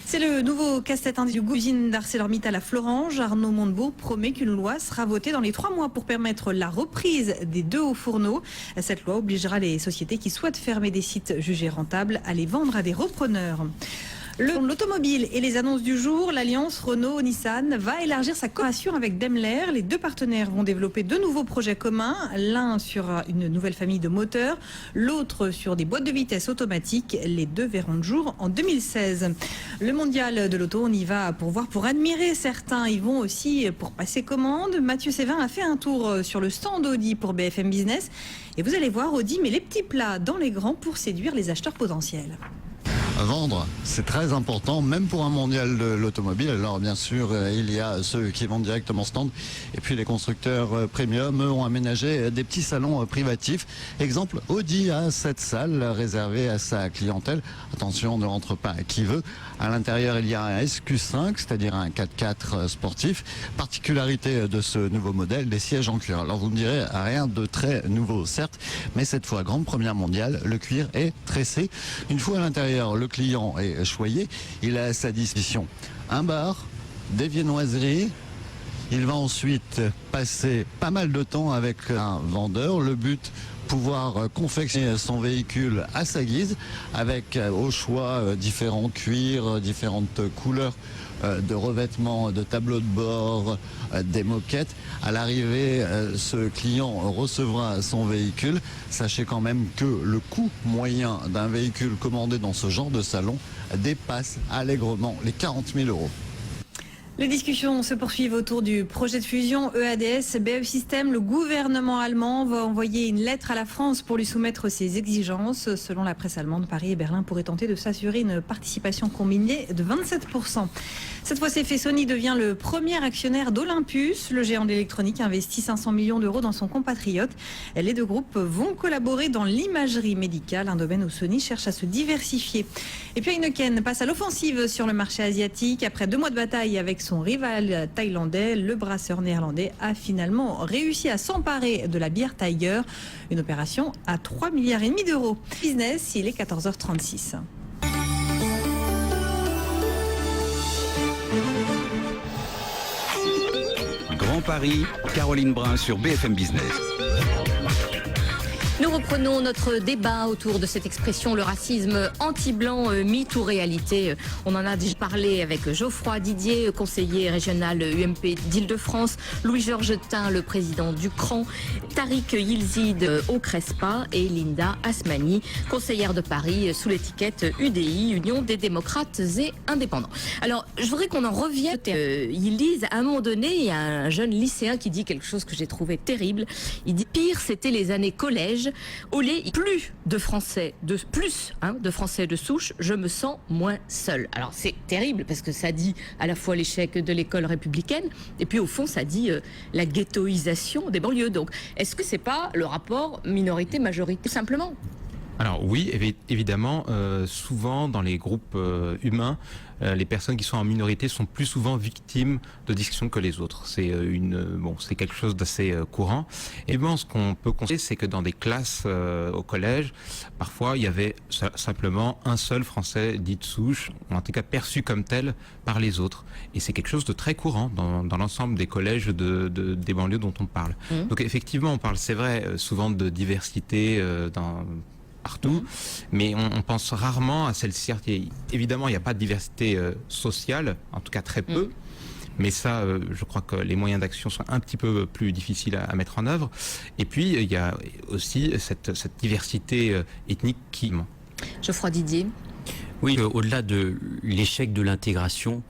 C'est le nouveau casse-tête du usine d'ArcelorMittal à Florange. Arnaud Montebourg promet qu'une loi sera votée dans les 3 mois pour permettre la reprise des 2 hauts fourneaux. Cette loi obligera les sociétés qui souhaitent fermer des sites jugés rentables à les vendre à des repreneurs. L'automobile et les annonces du jour, l'alliance Renault-Nissan va élargir sa coopération avec Daimler. Les 2 partenaires vont développer 2 nouveaux projets communs, l'un sur une nouvelle famille de moteurs, l'autre sur des boîtes de vitesse automatiques. Les 2 verront le jour en 2016. Le mondial de l'auto, on y va pour voir, pour admirer. Certains y vont aussi pour passer commande. Mathieu Sévin a fait un tour sur le stand Audi pour BFM Business. Et vous allez voir, Audi met les petits plats dans les grands pour séduire les acheteurs potentiels. Vendre, c'est très important, même pour un mondial de l'automobile. Alors bien sûr, il y a ceux qui vendent directement stand, et puis les constructeurs premium ont aménagé des petits salons privatifs. Exemple, Audi a cette salle réservée à sa clientèle. Attention, ne rentre pas qui veut. À l'intérieur, il y a un SQ5, c'est-à-dire un 4x4 sportif. Particularité de ce nouveau modèle, des sièges en cuir. Alors vous me direz, rien de très nouveau, certes, mais cette fois, grande première mondiale, le cuir est tressé. Une fois à l'intérieur, le client est choyé. Il a à sa disposition un bar, des viennoiseries. Il va ensuite passer pas mal de temps avec un vendeur. Le but, pouvoir confectionner son véhicule à sa guise, avec au choix différents cuirs, différentes couleurs de revêtements, de tableaux de bord, des moquettes. À l'arrivée, ce client recevra son véhicule. Sachez quand même que le coût moyen d'un véhicule commandé dans ce genre de salon dépasse allègrement les 40 000 €. Les discussions se poursuivent autour du projet de fusion EADS-BE System. Le gouvernement allemand va envoyer une lettre à la France pour lui soumettre ses exigences. Selon la presse allemande, Paris et Berlin pourraient tenter de s'assurer une participation combinée de 27%. Cette fois, c'est fait. Sony devient le premier actionnaire d'Olympus. Le géant de l'électronique investit 500 millions d'euros dans son compatriote. Les 2 groupes vont collaborer dans l'imagerie médicale, un domaine où Sony cherche à se diversifier. Et puis Heineken passe à l'offensive sur le marché asiatique. Après 2 mois de bataille avec son rival thaïlandais, le brasseur néerlandais a finalement réussi à s'emparer de la bière Tiger. Une opération à 3,5 milliards d'euros. Business, il est 14h36. Grand Paris, Caroline Brun sur BFM Business. Nous reprenons notre débat autour de cette expression, le racisme anti-blanc, mythe ou réalité. On en a déjà parlé avec Geoffroy Didier, conseiller régional UMP d'Île-de-France, Louis-Georges Tin, le président du CRAN, Tariq Yildiz au Crespa et Linda Asmani, conseillère de Paris sous l'étiquette UDI, Union des démocrates et indépendants. Alors, je voudrais qu'on en revienne. Yildiz, à un moment donné, il y a un jeune lycéen qui dit quelque chose que j'ai trouvé terrible. Il dit, pire, c'était les années collège. Olé, plus de Français de souche, je me sens moins seul. Alors c'est terrible parce que ça dit à la fois l'échec de l'école républicaine et puis au fond ça dit la ghettoisation des banlieues. Donc est-ce que c'est pas le rapport minorité-majorité simplement ? Alors oui, évidemment, souvent dans les groupes humains, les personnes qui sont en minorité sont plus souvent victimes de discrimination que les autres. C'est quelque chose d'assez courant. Et bon, ce qu'on peut constater, c'est que dans des classes au collège, parfois il y avait simplement un seul Français dit de souche, ou en tout cas perçu comme tel par les autres. Et c'est quelque chose de très courant dans l'ensemble des collèges des banlieues dont on parle. Donc effectivement, on parle, c'est vrai, souvent de diversité partout, mais on pense rarement à celle-ci. Évidemment, il n'y a pas de diversité sociale, en tout cas très peu, mais ça, je crois que les moyens d'action sont un petit peu plus difficiles à mettre en œuvre. Et puis, il y a aussi cette diversité ethnique qui... Geoffroy Didier. Oui, au-delà de l'échec de l'intégration,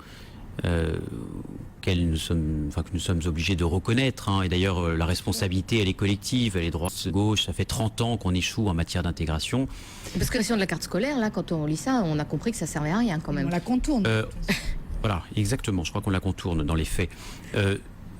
que nous sommes obligés de reconnaître, et d'ailleurs la responsabilité elle est collective, elle est droite, gauche, ça fait 30 ans qu'on échoue en matière d'intégration. Parce que la question de la carte scolaire, là, quand on lit ça, on a compris que ça servait à rien quand même. On la contourne. Voilà, exactement, je crois qu'on la contourne dans les faits.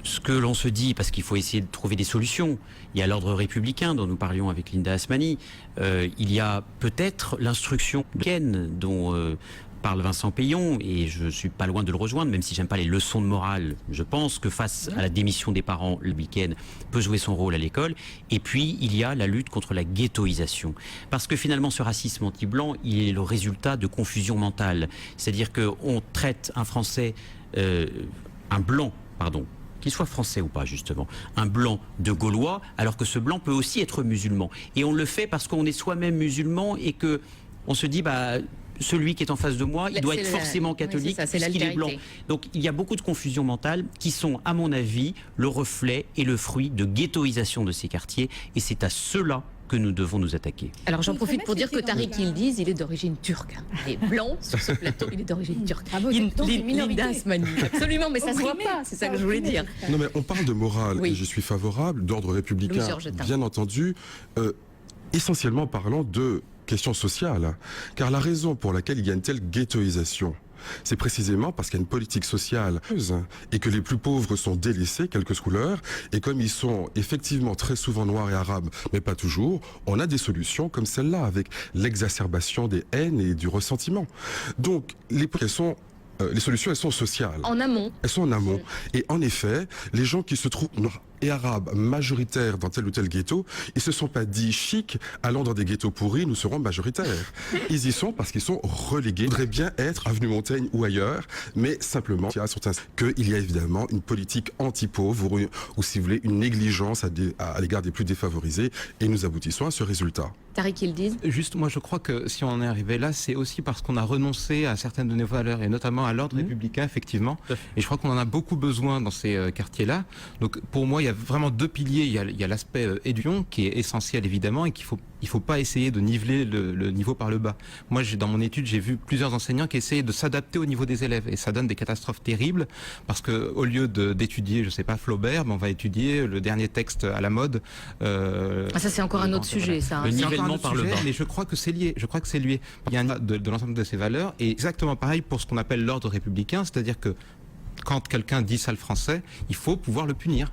Ce que l'on se dit, parce qu'il faut essayer de trouver des solutions, il y a l'ordre républicain dont nous parlions avec Linda Asmani, il y a peut-être l'instruction de Ken dont parle Vincent Payon, et je suis pas loin de le rejoindre, même si j'aime pas les leçons de morale. Je pense que face à la démission des parents, le week-end peut jouer son rôle à l'école. Et puis, il y a la lutte contre la ghettoisation. Parce que finalement, ce racisme anti-blanc, il est le résultat de confusion mentale. C'est-à-dire qu'on traite un Français, un blanc, pardon, qu'il soit français ou pas justement, un blanc de Gaulois, alors que ce blanc peut aussi être musulman. Et on le fait parce qu'on est soi-même musulman et que on se dit, celui qui est en face de moi, il doit être forcément catholique puisqu'il est blanc. Donc il y a beaucoup de confusion mentale qui sont, à mon avis, le reflet et le fruit de ghettoisation de ces quartiers. Et c'est à cela que nous devons nous attaquer. Alors j'en profite pour dire que Tariq Yildiz, il est d'origine turque. Il est blanc sur ce plateau, il est d'origine turque. Linda Asmani. Absolument, mais ça se voit pas, c'est ça que je voulais dire. Non mais on parle de morale et je suis favorable, d'ordre républicain, bien entendu, essentiellement parlant de questions sociales, car la raison pour laquelle il y a une telle ghettoisation, c'est précisément parce qu'il y a une politique sociale et que les plus pauvres sont délaissés, quelle que soit couleur, et comme ils sont effectivement très souvent noirs et arabes, mais pas toujours, on a des solutions comme celle-là, avec l'exacerbation des haines et du ressentiment. Donc, les solutions, elles sont sociales. En amont. Elles sont en amont. Et en effet, les gens qui se trouvent noirs et arabes majoritaires dans tel ou tel ghetto, ils se sont pas dit chic, allant dans des ghettos pourris, nous serons majoritaires. Ils y sont parce qu'ils sont relégués. Ils voudraient bien être avenue Montaigne ou ailleurs, mais simplement qu'il y a évidemment une politique anti-pauvre ou si vous voulez, une négligence à l'égard des plus défavorisés, et nous aboutissons à ce résultat. Tariq Yildiz. Juste, moi je crois que si on en est arrivé là, c'est aussi parce qu'on a renoncé à certaines de nos valeurs, et notamment à l'ordre républicain, effectivement. Et je crois qu'on en a beaucoup besoin dans ces quartiers-là. Donc pour moi, il y a vraiment deux piliers. Il y a l'aspect éducation qui est essentiel évidemment, et il faut pas essayer de niveler le niveau par le bas. Moi, dans mon étude, j'ai vu plusieurs enseignants qui essayaient de s'adapter au niveau des élèves, et ça donne des catastrophes terribles parce que au lieu d'étudier, je sais pas, Flaubert, on va étudier le dernier texte à la mode. Ça c'est encore un autre sujet, ça. Le nivellement par le bas. Mais je crois que c'est lié. Il y a de l'ensemble de ces valeurs, et exactement pareil pour ce qu'on appelle l'ordre républicain, c'est-à-dire que quand quelqu'un dit sale français, il faut pouvoir le punir.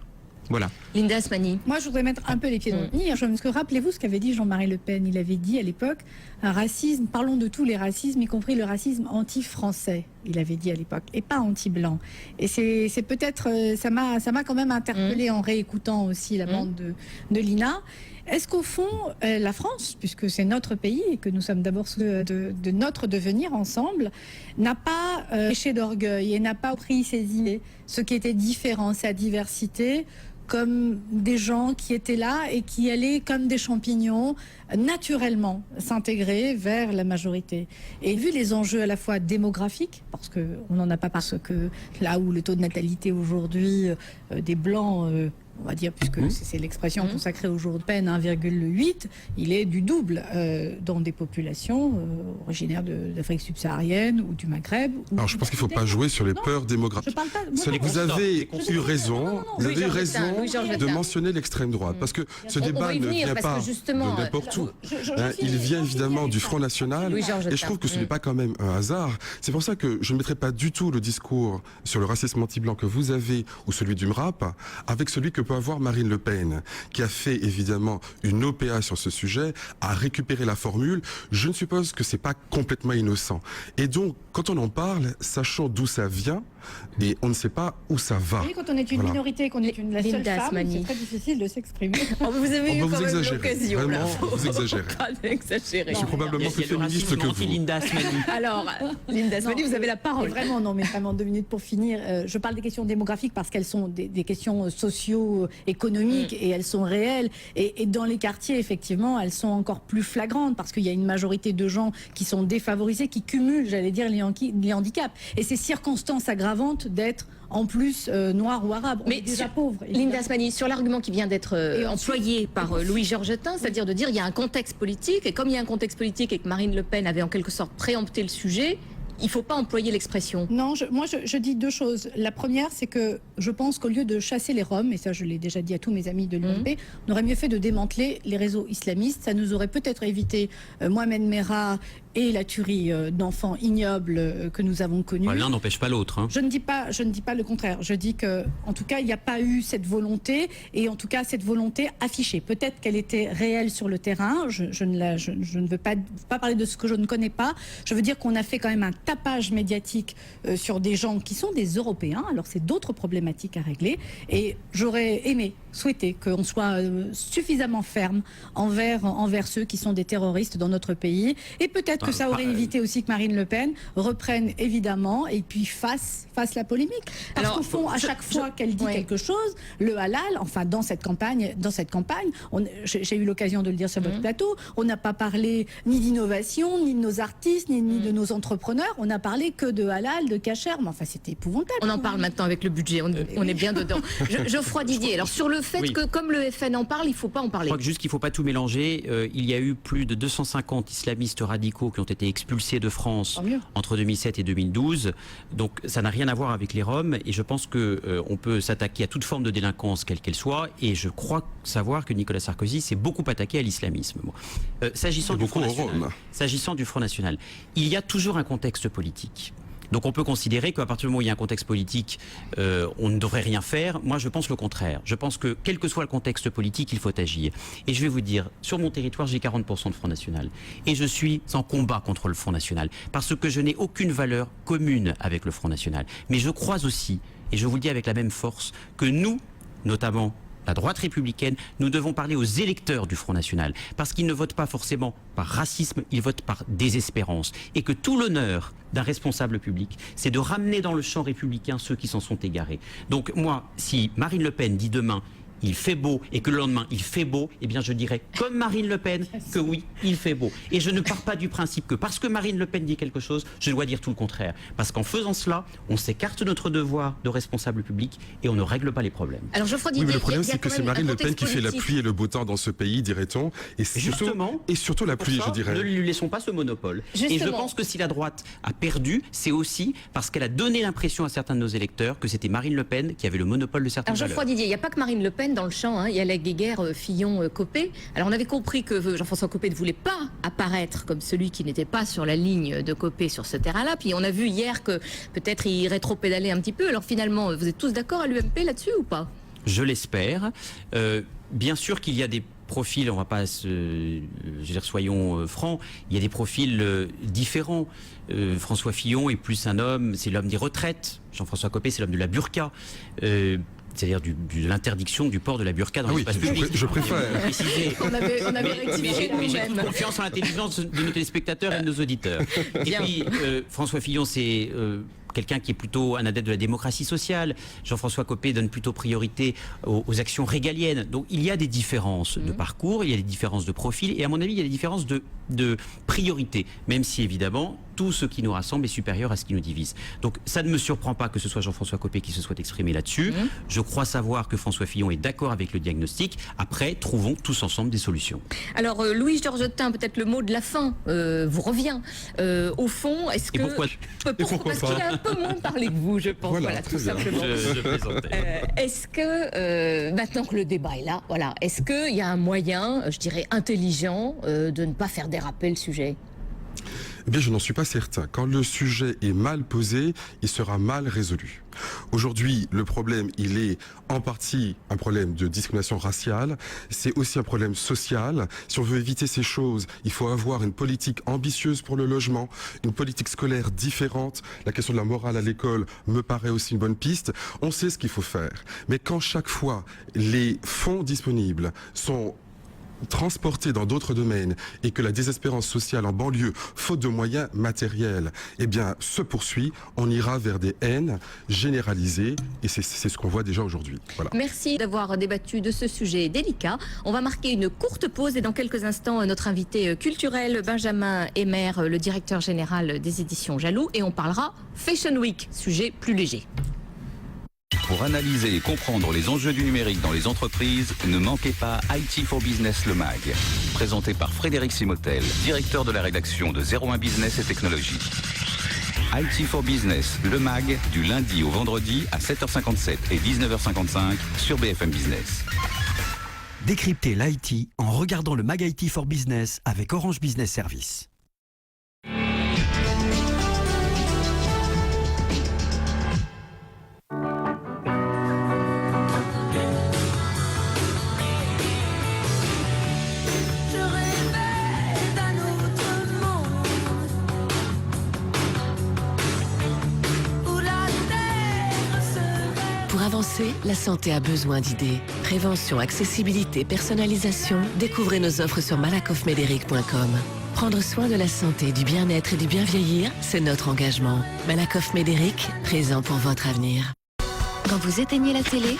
Voilà. Linda Asmani. Moi, je voudrais mettre un peu les pieds dans le nid. Parce que rappelez-vous ce qu'avait dit Jean-Marie Le Pen. Il avait dit à l'époque, un racisme, parlons de tous les racismes, y compris le racisme anti-français. Il avait dit à l'époque, et pas anti-blanc. Et c'est peut-être, ça m'a quand même interpellée en réécoutant aussi la bande de Lina. Est-ce qu'au fond, la France, puisque c'est notre pays et que nous sommes d'abord de notre devenir ensemble, n'a pas péché d'orgueil et n'a pas pris ses idées, ce qui était différent, sa diversité, comme des gens qui étaient là et qui allaient comme des champignons naturellement s'intégrer vers la majorité. Et vu les enjeux à la fois démographiques, parce qu'on n'en a pas, parce que là où le taux de natalité aujourd'hui des Blancs, on va dire, puisque c'est l'expression consacrée aujourd'hui, peine 1,8, il est du double dans des populations originaires d'Afrique subsaharienne ou du Maghreb. Alors je pense qu'il ne faut pas jouer sur les peurs démographiques. Vous avez eu raison, de mentionner l'extrême droite, parce que ce débat ne vient pas de n'importe où. Il vient évidemment du Front National, et je trouve que ce n'est pas quand même un hasard. C'est pour ça que je ne mettrai pas du tout le discours sur le racisme anti-blanc que vous avez, ou celui du MRAP, avec celui que peut avoir Marine Le Pen, qui a fait évidemment une OPA sur ce sujet, a récupéré la formule. Je ne suppose que c'est pas complètement innocent. Et donc, quand on en parle, sachant d'où ça vient, et on ne sait pas où ça va. Oui, quand on est une minorité, qu'on est la seule femme, c'est très difficile de s'exprimer. Vous avez eu vous quand même exagérez. l'occasion. Vraiment, vous exagérez. Exagéré. Je suis probablement plus féministe que vous. Linda Asmani. Alors, Linda Asmani, vous avez la parole. Vraiment, non, mais vraiment 2 minutes pour finir. Je parle des questions démographiques parce qu'elles sont des questions socio-économiques et elles sont réelles. Et dans les quartiers, effectivement, elles sont encore plus flagrantes parce qu'il y a une majorité de gens qui sont défavorisés, qui cumulent, j'allais dire, les handicaps. Et ces circonstances aggravantes d'être en plus noir ou arabe. On est déjà pauvres. Linda Asmani, sur l'argument qui vient d'être employé par Louis Georgetin, c'est-à-dire de dire il y a un contexte politique, et comme il y a un contexte politique et que Marine Le Pen avait en quelque sorte préempté le sujet, il ne faut pas employer l'expression. Non, moi je dis 2 choses. La première, c'est que je pense qu'au lieu de chasser les Roms, et ça je l'ai déjà dit à tous mes amis de l'UMP, on aurait mieux fait de démanteler les réseaux islamistes. Ça nous aurait peut-être évité Mohamed Merah et la tuerie d'enfants ignobles que nous avons connue. L'un n'empêche pas l'autre. Hein. Je ne dis pas le contraire. Je dis que, en tout cas, il n'y a pas eu cette volonté, et en tout cas cette volonté affichée. Peut-être qu'elle était réelle sur le terrain. Je ne veux pas parler de ce que je ne connais pas. Je veux dire qu'on a fait quand même un tapage médiatique sur des gens qui sont des Européens. Alors c'est d'autres problématiques à régler. Et j'aurais souhaité qu'on soit suffisamment ferme envers ceux qui sont des terroristes dans notre pays. Et peut-être que ça aurait évité aussi que Marine Le Pen reprenne évidemment et puis fasse la polémique. Parce qu'au fond, à chaque fois qu'elle dit quelque chose, le halal, enfin dans cette campagne, j'ai eu l'occasion de le dire sur votre plateau, on n'a pas parlé ni d'innovation, ni de nos artistes, ni de nos entrepreneurs, on n'a parlé que de halal, de kasher, mais enfin c'était épouvantable. On en parle maintenant avec le budget, on est bien dedans. Geoffroy Didier, alors sur le fait que comme le FN en parle, il ne faut pas en parler. Je crois juste qu'il ne faut pas tout mélanger. Il y a eu plus de 250 islamistes radicaux qui ont été expulsés de France entre 2007 et 2012. Donc ça n'a rien à voir avec les Roms, et je pense qu'on peut s'attaquer à toute forme de délinquance, quelle qu'elle soit, et je crois savoir que Nicolas Sarkozy s'est beaucoup attaqué à l'islamisme. S'agissant du Front National, il y a toujours un contexte politique. Donc on peut considérer qu'à partir du moment où il y a un contexte politique, on ne devrait rien faire. Moi, je pense le contraire. Je pense que, quel que soit le contexte politique, il faut agir. Et je vais vous dire, sur mon territoire, j'ai 40% de Front National. Et je suis en combat contre le Front National. Parce que je n'ai aucune valeur commune avec le Front National. Mais je crois aussi, et je vous le dis avec la même force, que nous, notamment la droite républicaine, nous devons parler aux électeurs du Front National. Parce qu'ils ne votent pas forcément par racisme, ils votent par désespérance. Et que tout l'honneur d'un responsable public, c'est de ramener dans le champ républicain ceux qui s'en sont égarés. Donc moi, si Marine Le Pen dit demain il fait beau et que le lendemain il fait beau, eh bien je dirais comme Marine Le Pen que oui, il fait beau. Et je ne pars pas du principe que parce que Marine Le Pen dit quelque chose, je dois dire tout le contraire. Parce qu'en faisant cela, on s'écarte de notre devoir de responsable public et on ne règle pas les problèmes. Alors Geoffroy Didier, oui, mais le problème c'est que c'est Marine Le Pen qui fait la pluie et le beau temps dans ce pays, dirait-on. Et surtout la pluie, je dirais. Ne lui laissons pas ce monopole. Et je pense que si la droite a perdu, c'est aussi parce qu'elle a donné l'impression à certains de nos électeurs que c'était Marine Le Pen qui avait le monopole de certaines valeurs. Geoffroy Didier, il n'y a pas que Marine Le Pen dans le champ, il y a la guéguerre Fillon-Copé. Alors on avait compris que Jean-François Copé ne voulait pas apparaître comme celui qui n'était pas sur la ligne de Copé sur ce terrain-là. Puis on a vu hier que peut-être il rétropédalait un petit peu. Alors finalement, vous êtes tous d'accord à l'UMP là-dessus ou pas? Je l'espère. Bien sûr qu'il y a des profils, on va pas soyons francs, il y a des profils différents. François Fillon est plus un homme, c'est l'homme des retraites. Jean-François Copé, c'est l'homme de la burqa. C'est-à-dire de l'interdiction du port de la burqa dans l'espace public. Je préfère. On avait rectifié mais j'ai confiance en l'intelligence de nos téléspectateurs et de nos auditeurs. Et puis, François Fillon, c'est quelqu'un qui est plutôt un adepte de la démocratie sociale. Jean-François Copé donne plutôt priorité aux actions régaliennes. Donc il y a des différences de parcours, il y a des différences de profil, et à mon avis, il y a des différences de priorité, même si évidemment, tout ce qui nous rassemble est supérieur à ce qui nous divise. Donc ça ne me surprend pas que ce soit Jean-François Copé qui se soit exprimé là-dessus. Je crois savoir que François Fillon est d'accord avec le diagnostic. Après, trouvons tous ensemble des solutions. Alors, Louis Georgetin, peut-être le mot de la fin vous revient. Au fond, est-ce que... Et pourquoi Parce qu'il a un peu moins parlé que vous, je pense. Voilà, tout simplement. Je plaisantais. Est-ce que, maintenant que le débat est là, est-ce qu'il y a un moyen, je dirais, intelligent de ne pas faire déraper le sujet ? Eh bien, je n'en suis pas certain. Quand le sujet est mal posé, il sera mal résolu. Aujourd'hui, le problème, il est en partie un problème de discrimination raciale. C'est aussi un problème social. Si on veut éviter ces choses, il faut avoir une politique ambitieuse pour le logement, une politique scolaire différente. La question de la morale à l'école me paraît aussi une bonne piste. On sait ce qu'il faut faire. Mais quand chaque fois les fonds disponibles sont transportés dans d'autres domaines et que la désespérance sociale en banlieue, faute de moyens matériels, eh bien, se poursuit, on ira vers des haines généralisées et c'est ce qu'on voit déjà aujourd'hui. Voilà. Merci d'avoir débattu de ce sujet délicat. On va marquer une courte pause et dans quelques instants, notre invité culturel Benjamin Emer, le directeur général des éditions Jaloux, et on parlera Fashion Week, sujet plus léger. Pour analyser et comprendre les enjeux du numérique dans les entreprises, ne manquez pas IT for Business le MAG, présenté par Frédéric Simotel, directeur de la rédaction de 01 Business et Technologie. IT for Business, le MAG, du lundi au vendredi à 7h57 et 19h55 sur BFM Business. Décryptez l'IT en regardant le MAG IT for Business avec Orange Business Service. Pour avancer, la santé a besoin d'idées. Prévention, accessibilité, personnalisation, découvrez nos offres sur malakoffmederic.com. Prendre soin de la santé, du bien-être et du bien vieillir, c'est notre engagement. Malakoff Médéric, présent pour votre avenir. Quand vous éteignez la télé,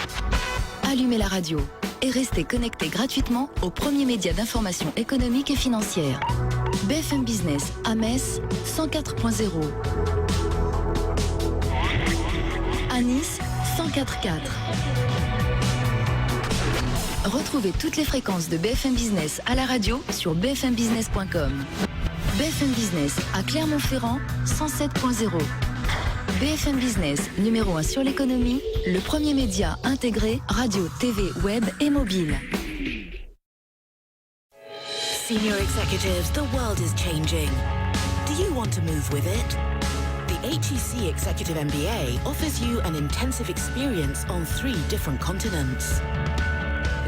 allumez la radio et restez connecté gratuitement au premier média d'information économique et financière. BFM Business à Metz 104.0. À Nice 104.4. Retrouvez toutes les fréquences de BFM Business à la radio sur bfmbusiness.com. BFM Business à Clermont-Ferrand 107.0. BFM Business, numéro 1 sur l'économie, le premier média intégré, radio, TV, web et mobile. Senior executives, the world is changing. Do you want to move with it? The HEC Executive MBA offers you an intensive experience on 3 different continents.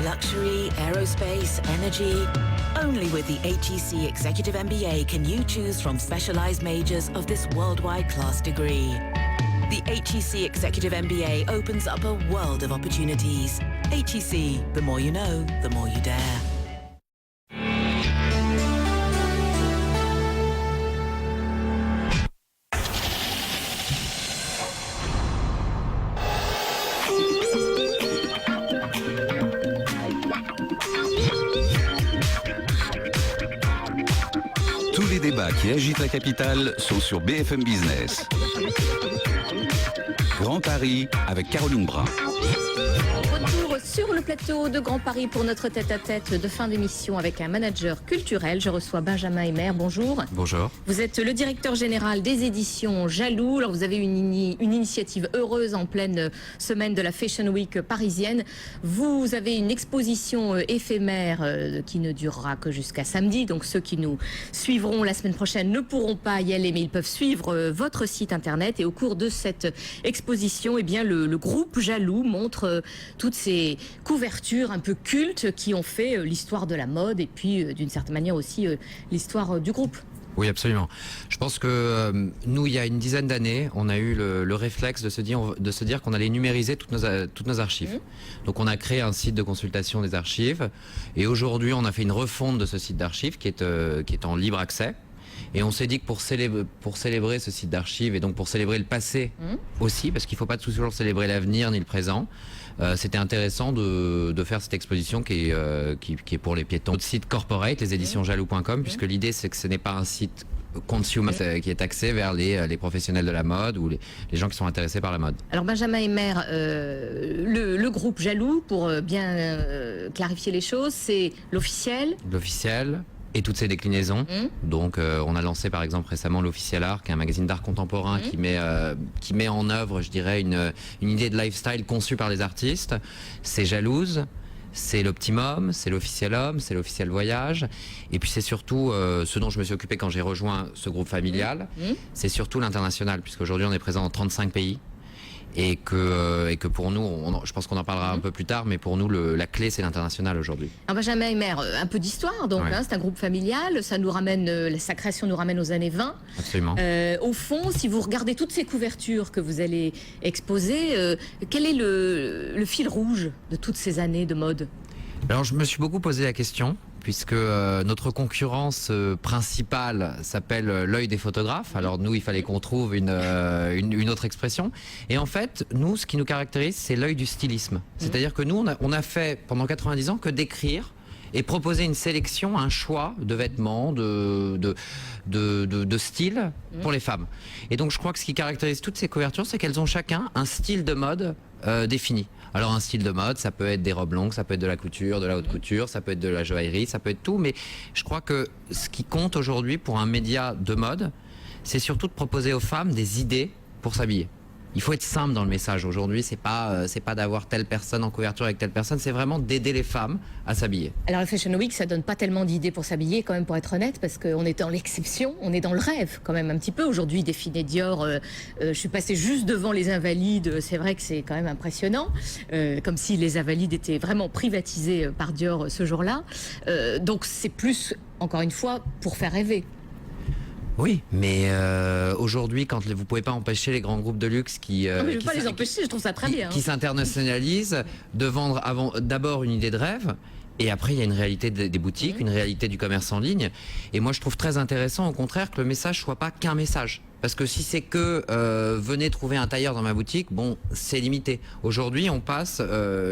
Luxury, aerospace, energy. Only with the HEC Executive MBA can you choose from specialized majors of this worldwide class degree. The HEC Executive MBA opens up a world of opportunities. HEC, the more you know, the more you dare. Tous les débats qui agitent la capitale sont sur BFM Business. Grand Paris avec Caroline Brun. Retour sur le plateau de Grand Paris pour notre tête-à-tête de fin d'émission avec un manager culturel. Je reçois Benjamin Emer. Bonjour. Bonjour. Vous êtes le directeur général des éditions Jaloux. Alors vous avez une initiative heureuse en pleine semaine de la Fashion Week parisienne. Vous avez une exposition éphémère qui ne durera que jusqu'à samedi. Donc ceux qui nous suivront la semaine prochaine ne pourront pas y aller, mais ils peuvent suivre votre site internet. Et au cours de cette exposition, eh bien, le groupe Jaloux montre toutes ces couvertures un peu cultes qui ont fait l'histoire de la mode et puis d'une certaine manière aussi l'histoire du groupe. Oui, absolument. Je pense que nous, il y a une dizaine d'années, on a eu le réflexe de se dire qu'on allait numériser toutes nos archives. Donc on a créé un site de consultation des archives et aujourd'hui on a fait une refonte de ce site d'archives qui est en libre accès. Et on s'est dit que pour célébrer ce site d'archives et donc pour célébrer le passé aussi, parce qu'il ne faut pas toujours célébrer l'avenir ni le présent, c'était intéressant de faire cette exposition qui est pour les piétons. Notre site corporate, les éditions jaloux.com, puisque l'idée c'est que ce n'est pas un site consumer qui est axé vers les professionnels de la mode ou les gens qui sont intéressés par la mode. Alors Benjamin Emer, le groupe Jaloux, pour bien clarifier les choses, c'est l'officiel. L'officiel. Et toutes ses déclinaisons. Donc on a lancé par exemple récemment l'Officiel Art, qui est un magazine d'art contemporain qui met en œuvre, je dirais, une idée de lifestyle conçue par les artistes. C'est Jalouse, C'est l'Optimum, c'est l'Officiel Homme, c'est l'Officiel Voyage. Et puis c'est surtout ce dont je me suis occupé quand j'ai rejoint ce groupe familial. C'est surtout l'international, puisqu'aujourd'hui on est présent dans 35 pays. Et que pour nous, je pense qu'on en parlera un peu plus tard, mais pour nous, la clé, c'est l'international aujourd'hui. Benjamin Heimer, un peu d'histoire, donc, Ouais. c'est un groupe familial, ça nous ramène, sa création nous ramène aux années 20. Absolument. Au fond, si vous regardez toutes ces couvertures que vous allez exposer, quel est le fil rouge de toutes ces années de mode? Alors je me suis beaucoup posé la question, puisque notre concurrence principale s'appelle l'œil des photographes. Alors nous, il fallait qu'on trouve une autre expression. Et en fait, nous, ce qui nous caractérise, c'est l'œil du stylisme. C'est-à-dire que nous, on a fait pendant 90 ans que d'écrire et proposer une sélection, un choix de vêtements, de style pour les femmes. Et donc je crois que ce qui caractérise toutes ces couvertures, c'est qu'elles ont chacun un style de mode défini. Alors un style de mode, ça peut être des robes longues, ça peut être de la couture, de la haute couture, ça peut être de la joaillerie, ça peut être tout. Mais je crois que ce qui compte aujourd'hui pour un média de mode, c'est surtout de proposer aux femmes des idées pour s'habiller. Il faut être simple dans le message aujourd'hui, c'est pas d'avoir telle personne en couverture avec telle personne, c'est vraiment d'aider les femmes à s'habiller. Alors la Fashion Week, ça donne pas tellement d'idées pour s'habiller, quand même, pour être honnête, parce qu'on est dans l'exception, on est dans le rêve quand même un petit peu. Aujourd'hui, défilé Dior, je suis passée juste devant les Invalides, c'est vrai que c'est quand même impressionnant, comme si les Invalides étaient vraiment privatisés par Dior ce jour-là. Donc c'est plus, encore une fois, pour faire rêver. Oui, mais aujourd'hui, quand vous pouvez pas empêcher les grands groupes de luxe qui Non, mais je ne veux pas les empêcher, je trouve ça très bien. qui s'internationalisent de vendre d'abord une idée de rêve. Et après, il y a une réalité des boutiques, une réalité du commerce en ligne. Et moi, je trouve très intéressant, au contraire, que le message soit pas qu'un message. Parce que si c'est que venez trouver un tailleur dans ma boutique, bon, c'est limité. Aujourd'hui, on passe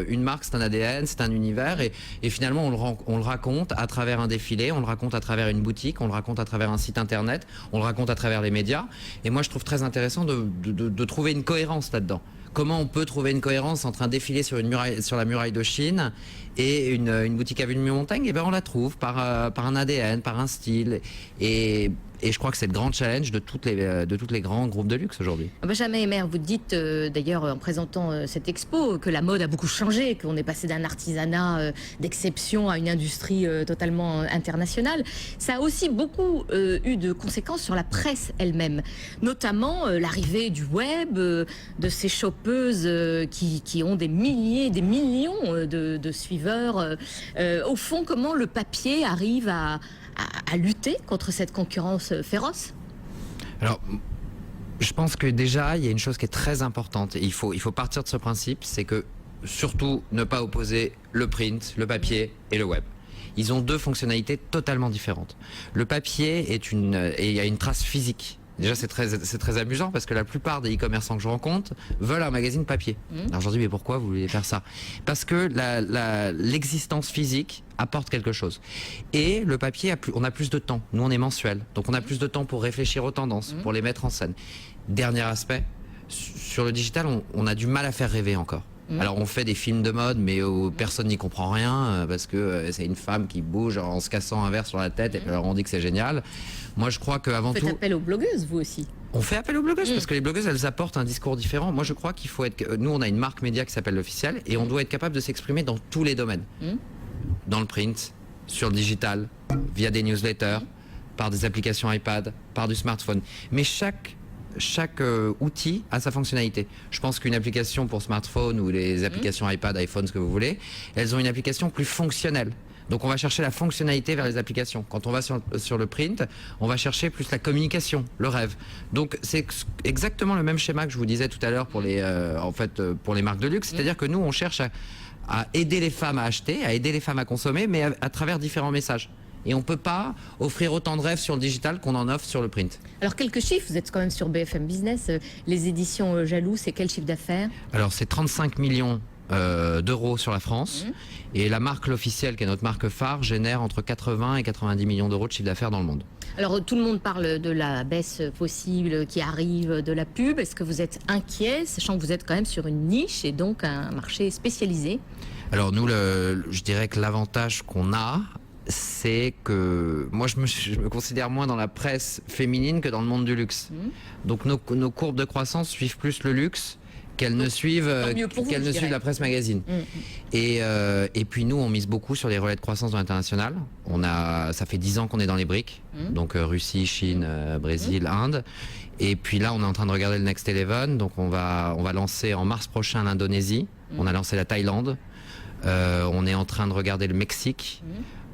une marque, c'est un ADN, c'est un univers, et finalement, on le raconte à travers un défilé, on le raconte à travers une boutique, on le raconte à travers un site internet, on le raconte à travers les médias. Et moi, je trouve très intéressant de trouver une cohérence là-dedans. Comment on peut trouver une cohérence entre un défilé sur la muraille de Chine et une boutique à vue de montagne? Et bien on la trouve par un ADN, par un style. Et je crois que c'est le grand challenge de toutes les grands groupes de luxe aujourd'hui. Benjamin Heimer, vous dites d'ailleurs en présentant cette expo que la mode a beaucoup changé, qu'on est passé d'un artisanat d'exception à une industrie totalement internationale. Ça a aussi beaucoup eu de conséquences sur la presse elle-même, notamment l'arrivée du web, de ces shopeuses qui ont des milliers, des millions de suiveurs. Au fond, comment le papier arrive à lutter contre cette concurrence féroce? Alors, je pense que déjà, il y a une chose qui est très importante. Et il faut partir de ce principe, c'est que surtout ne pas opposer le print, le papier et le web. Ils ont deux fonctionnalités totalement différentes. Le papier et il y a une trace physique. Déjà, c'est très amusant parce que la plupart des e-commerçants que je rencontre veulent un magazine papier. Alors je leur dis, mais pourquoi vous voulez faire ça? Parce que l'existence physique apporte quelque chose. Et le papier, on a plus de temps. Nous, on est mensuel. Donc on a plus de temps pour réfléchir aux tendances, pour les mettre en scène. Dernier aspect, sur le digital, on a du mal à faire rêver encore. Alors on fait des films de mode, mais personne n'y comprend rien parce que c'est une femme qui bouge en se cassant un verre sur la tête et alors on dit que c'est génial. Moi je crois qu'avant tout... Vous faites appel aux blogueuses, vous aussi? On fait appel aux blogueuses parce que les blogueuses, elles apportent un discours différent. Moi je crois qu'il faut être... Nous on a une marque média qui s'appelle l'Officiel et on doit être capable de s'exprimer dans tous les domaines. Dans le print, sur le digital, via des newsletters, par des applications iPad, par du smartphone. Mais chaque outil a sa fonctionnalité. Je pense qu'une application pour smartphone ou les applications iPad, iPhone, ce que vous voulez, elles ont une application plus fonctionnelle. Donc on va chercher la fonctionnalité vers les applications. Quand on va sur le print, on va chercher plus la communication, le rêve. Donc c'est exactement le même schéma que je vous disais tout à l'heure pour les marques de luxe. C'est-à-dire que nous, on cherche à aider les femmes à acheter, à aider les femmes à consommer, mais à travers différents messages. Et on ne peut pas offrir autant de rêves sur le digital qu'on en offre sur le print. Alors quelques chiffres, vous êtes quand même sur BFM Business. Les éditions Jaloux, c'est quel chiffre d'affaires? Alors c'est 35 millions d'euros sur la France. Et la marque l'Officiel, qui est notre marque phare, génère entre 80 et 90 millions d'euros de chiffre d'affaires dans le monde. Alors tout le monde parle de la baisse possible qui arrive de la pub. Est-ce que vous êtes inquiet, sachant que vous êtes quand même sur une niche et donc un marché spécialisé? Alors nous, je dirais que l'avantage qu'on a, c'est que moi je me considère moins dans la presse féminine que dans le monde du luxe. Donc nos courbes de croissance suivent plus le luxe qu'elles ne suivent la presse magazine. Et puis nous, on mise beaucoup sur les relais de croissance dans l'international. Ça fait 10 ans qu'on est dans les BRIC, donc Russie, Chine, Brésil, Inde. Et puis là, on est en train de regarder le Next 11, donc on va lancer en mars prochain l'Indonésie. On a lancé la Thaïlande. On est en train de regarder le Mexique.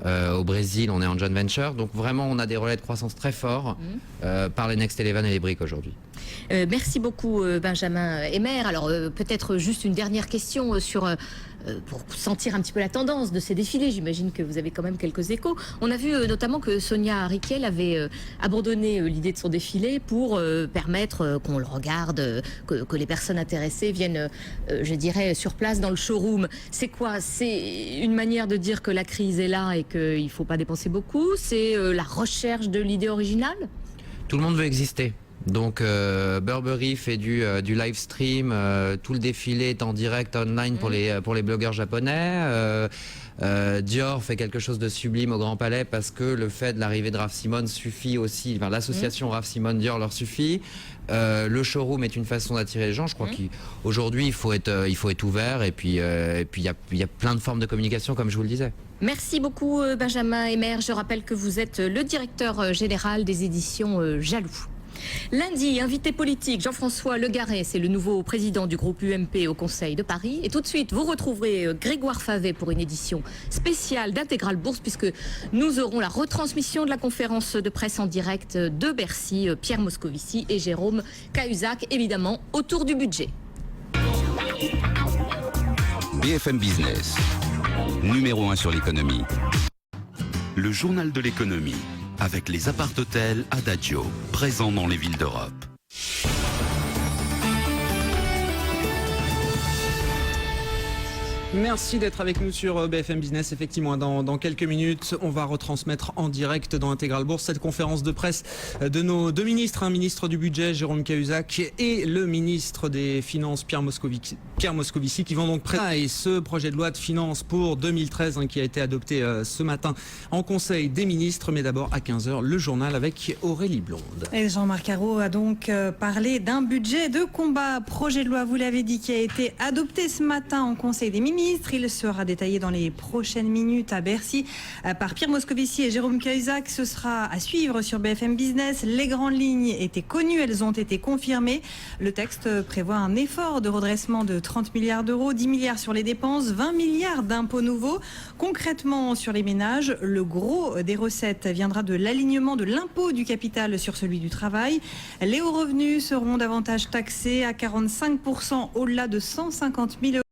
Au Brésil, on est en joint venture. Donc vraiment, on a des relais de croissance très forts par les Next 11 et les BRIC aujourd'hui. Merci beaucoup Benjamin Emer. Alors peut-être juste une dernière question sur pour sentir un petit peu la tendance de ces défilés. J'imagine que vous avez quand même quelques échos. On a vu notamment que Sonia Rykiel avait abandonné l'idée de son défilé pour permettre qu'on le regarde, que les personnes intéressées viennent, je dirais, sur place dans le showroom. C'est quoi? C'est une manière de dire que la crise est là et qu'il ne faut pas dépenser beaucoup? C'est la recherche de l'idée originale? Tout le monde veut exister. Donc Burberry fait du live stream, tout le défilé est en direct online pour les blogueurs japonais. Dior fait quelque chose de sublime au Grand Palais parce que le fait de l'arrivée de Raf Simons suffit aussi, enfin, l'association Raf Simons Dior leur suffit. Le showroom est une façon d'attirer les gens. Je crois qu'aujourd'hui il faut être ouvert et puis il y a plein de formes de communication comme je vous le disais. Merci beaucoup Benjamin Emer. Je rappelle que vous êtes le directeur général des éditions Jaloux. Lundi, invité politique, Jean-François Legaret, c'est le nouveau président du groupe UMP au Conseil de Paris. Et tout de suite, vous retrouverez Grégoire Favet pour une édition spéciale d'Intégral Bourse, puisque nous aurons la retransmission de la conférence de presse en direct de Bercy, Pierre Moscovici et Jérôme Cahuzac, évidemment, autour du budget. BFM Business, numéro 1 sur l'économie. Le journal de l'économie. Avec les appart-hôtels Adagio, présents dans les villes d'Europe. Merci d'être avec nous sur BFM Business. Effectivement, dans quelques minutes, on va retransmettre en direct dans Intégral Bourse cette conférence de presse de nos deux ministres, un ministre du budget, Jérôme Cahuzac, et le ministre des Finances, Pierre Moscovici, qui vont donc présenter ce projet de loi de finances pour 2013 qui a été adopté ce matin en Conseil des ministres. Mais d'abord, à 15h, le journal avec Aurélie Blonde. Et Jean-Marc Ayrault a donc parlé d'un budget de combat. Projet de loi, vous l'avez dit, qui a été adopté ce matin en Conseil des ministres. Il sera détaillé dans les prochaines minutes à Bercy par Pierre Moscovici et Jérôme Cahuzac. Ce sera à suivre sur BFM Business. Les grandes lignes étaient connues, elles ont été confirmées. Le texte prévoit un effort de redressement de 30 milliards d'euros, 10 milliards sur les dépenses, 20 milliards d'impôts nouveaux. Concrètement, sur les ménages, le gros des recettes viendra de l'alignement de l'impôt du capital sur celui du travail. Les hauts revenus seront davantage taxés à 45% au-delà de 150 000 euros.